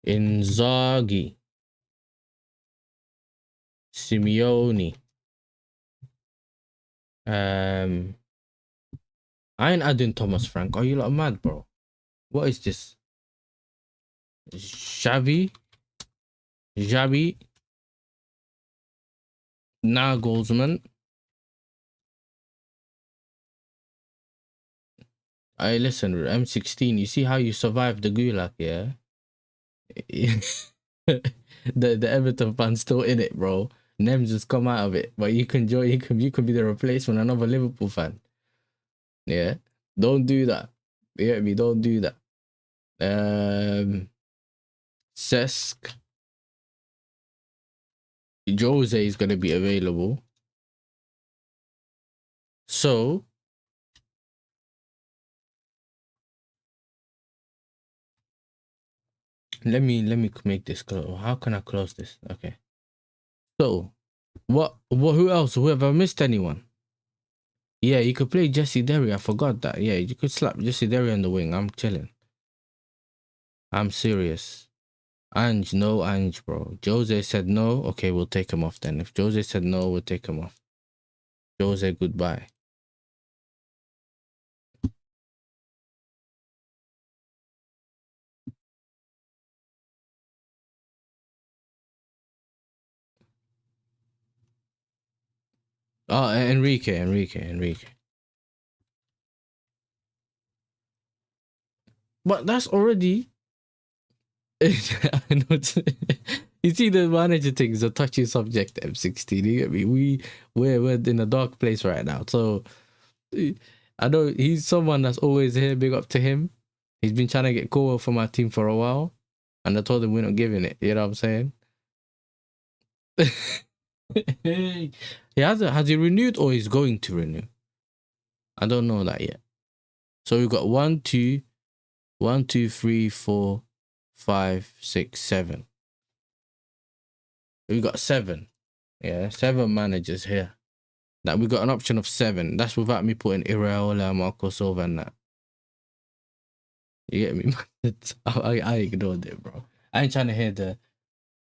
Inzaghi. Simeone. I ain't adding Thomas Frank. Are you lot mad, bro? What is this? Xavi. Nagelsmann. I listen, M16. You see how you survived the gulag, yeah? the Everton fan's still in it, bro. Nem's just come out of it, but you can join. You can be the replacement, another Liverpool fan. Yeah, don't do that. You get me? Don't do that. Cesc. Jose is gonna be available. So let me make this close. How can I close this? Okay. So what who else? Who have I missed anyone? Yeah, you could play Jesse Derry. I forgot that. Yeah, you could slap Jesse Derry on the wing. I'm chilling. I'm serious. Ange, no Ange, bro. Jose said no. Okay, we'll take him off then. If Jose said no, we'll take him off. Jose, goodbye. Oh, Enrique. But that's already. I know. You see, the manager thing is a touchy subject. M16. You get me? We're in a dark place right now. So I know he's someone that's always here. Big up to him. He's been trying to get Cole from our team for a while, and I told him we're not giving it. You know what I'm saying? Has he renewed or he's going to renew? I don't know that yet. So we've got 1, 2, 3, 4, 5, 6, 7. We got 7. Yeah, 7 managers here. That we got an option of 7. That's without me putting Iraola, Marco Silva, and that. You get me? I ignored it, bro. I ain't trying to hear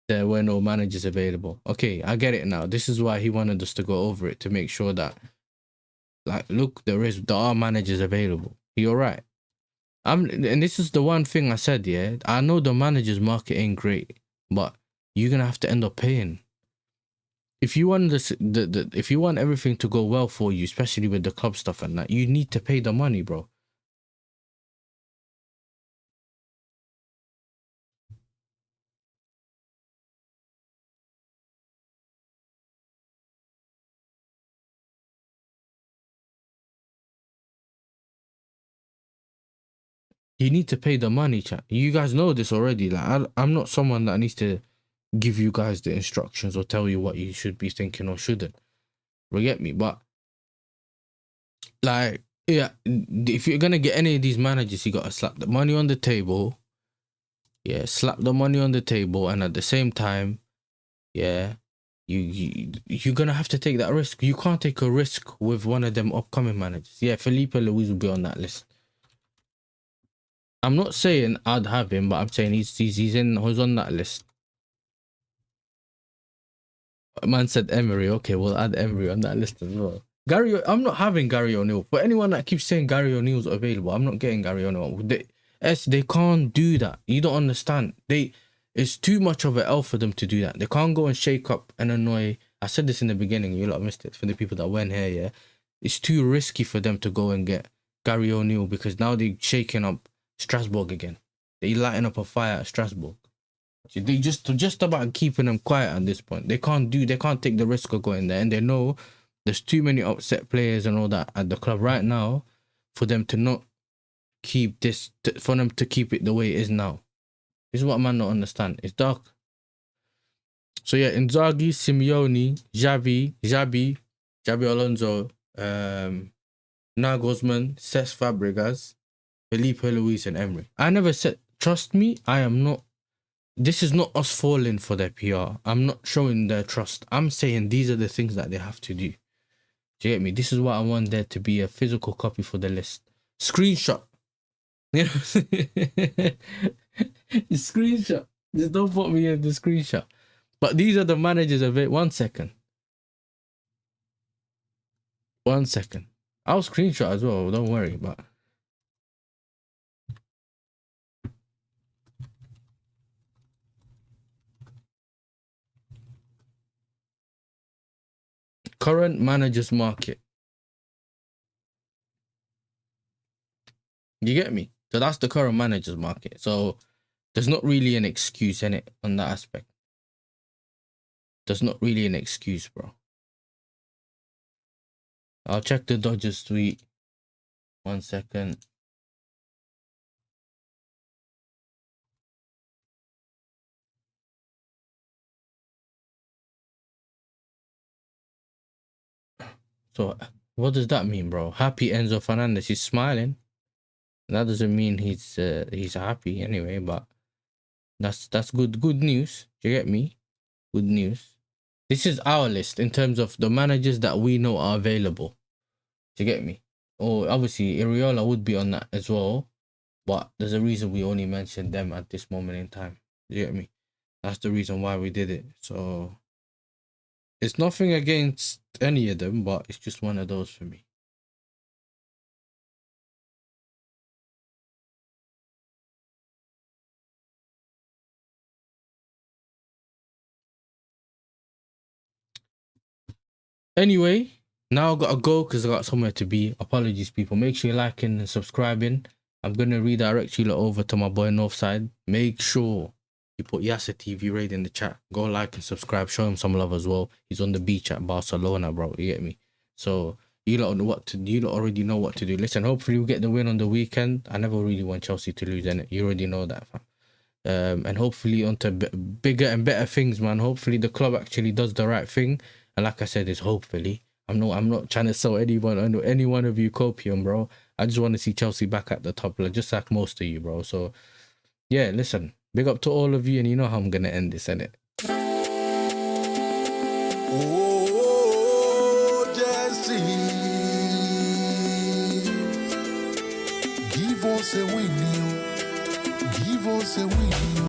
there were no managers available. Okay, I get it now. This is why he wanted us to go over it, to make sure that, like, look, there are managers available. You're right. And this is the one thing I said, yeah. I know the managers market ain't great, but you're gonna have to end up paying. If you want if you want everything to go well for you, especially with the club stuff and that, you need to pay the money, bro. You need to pay the money, chat. You guys know this already. Like, I'm not someone that needs to give you guys the instructions or tell you what you should be thinking or shouldn't. You get me? But like, yeah, if you're gonna get any of these managers, you gotta slap the money on the table. Yeah, slap the money on the table, and at the same time, yeah, you're gonna have to take that risk. You can't take a risk with one of them upcoming managers. Yeah, Felipe Luis will be on that list. I'm not saying I'd have him, but I'm saying he's on that list. Man said Emery. Okay, we'll add Emery on that list as well. I'm not having Gary O'Neill. For anyone that keeps saying Gary O'Neill's available, I'm not getting Gary O'Neill. They can't do that. You don't understand. It's too much of an L for them to do that. They can't go and shake up and annoy. I said this in the beginning. You lot missed it. For the people that went here, yeah, it's too risky for them to go and get Gary O'Neill because now they're shaking up Strasbourg again. They lighting up a fire at Strasbourg. They just about keeping them quiet at this point. They can't take the risk of going there, and they know there's too many upset players and all that at the club right now for them to not keep this, for them to keep it the way it is now. This is what man don't understand. It's dark. So yeah, Inzaghi, Simeone, Xabi Alonso, Nagelsmann, Cesc Fabregas, Felipe Luis, and Emery. I never said, trust me, I am not. This is not us falling for their PR. I'm not showing their trust. I'm saying these are the things that they have to do. Do you get me? This is what I want there to be a physical copy for the list. Screenshot. You know what I'm saying? Screenshot. Just don't put me in the screenshot. But these are the managers of it. 1 second. 1 second. I'll screenshot as well. Don't worry. But current managers market. You get me? So that's the current managers market. So there's not really an excuse in it on that aspect. There's not really an excuse, bro. I'll check the Dodgers tweet. 1 second. So what does that mean, bro? Happy Enzo Fernandez. He's smiling. That doesn't mean he's happy anyway, but that's good news. Do you get me? Good news. This is our list in terms of the managers that we know are available. Do you get me? Or obviously Iriola would be on that as well, but there's a reason we only mentioned them at this moment in time. Do you get me? That's the reason why we did it. So it's nothing against any of them, but it's just one of those for me. Anyway, now I gotta go because I got somewhere to be. Apologies, people. Make sure you're liking and subscribing. I'm gonna redirect you over to my boy Northside. Make sure you put Yasser TV Raid in the chat. Go like and subscribe. Show him some love as well. He's on the beach at Barcelona, bro. You get me? So you lot know what to do. You lot already know what to do. Listen, hopefully we'll get the win on the weekend. I never really want Chelsea to lose, innit? You already know that, fam. And hopefully onto bigger and better things, man. Hopefully the club actually does the right thing. And like I said, it's hopefully. I'm not trying to sell any one of you copium, bro. I just want to see Chelsea back at the top, just like most of you, bro. So yeah, listen, big up to all of you, and you know how I'm gonna end this, innit? Oh, Jesse, give us a win, give us a win.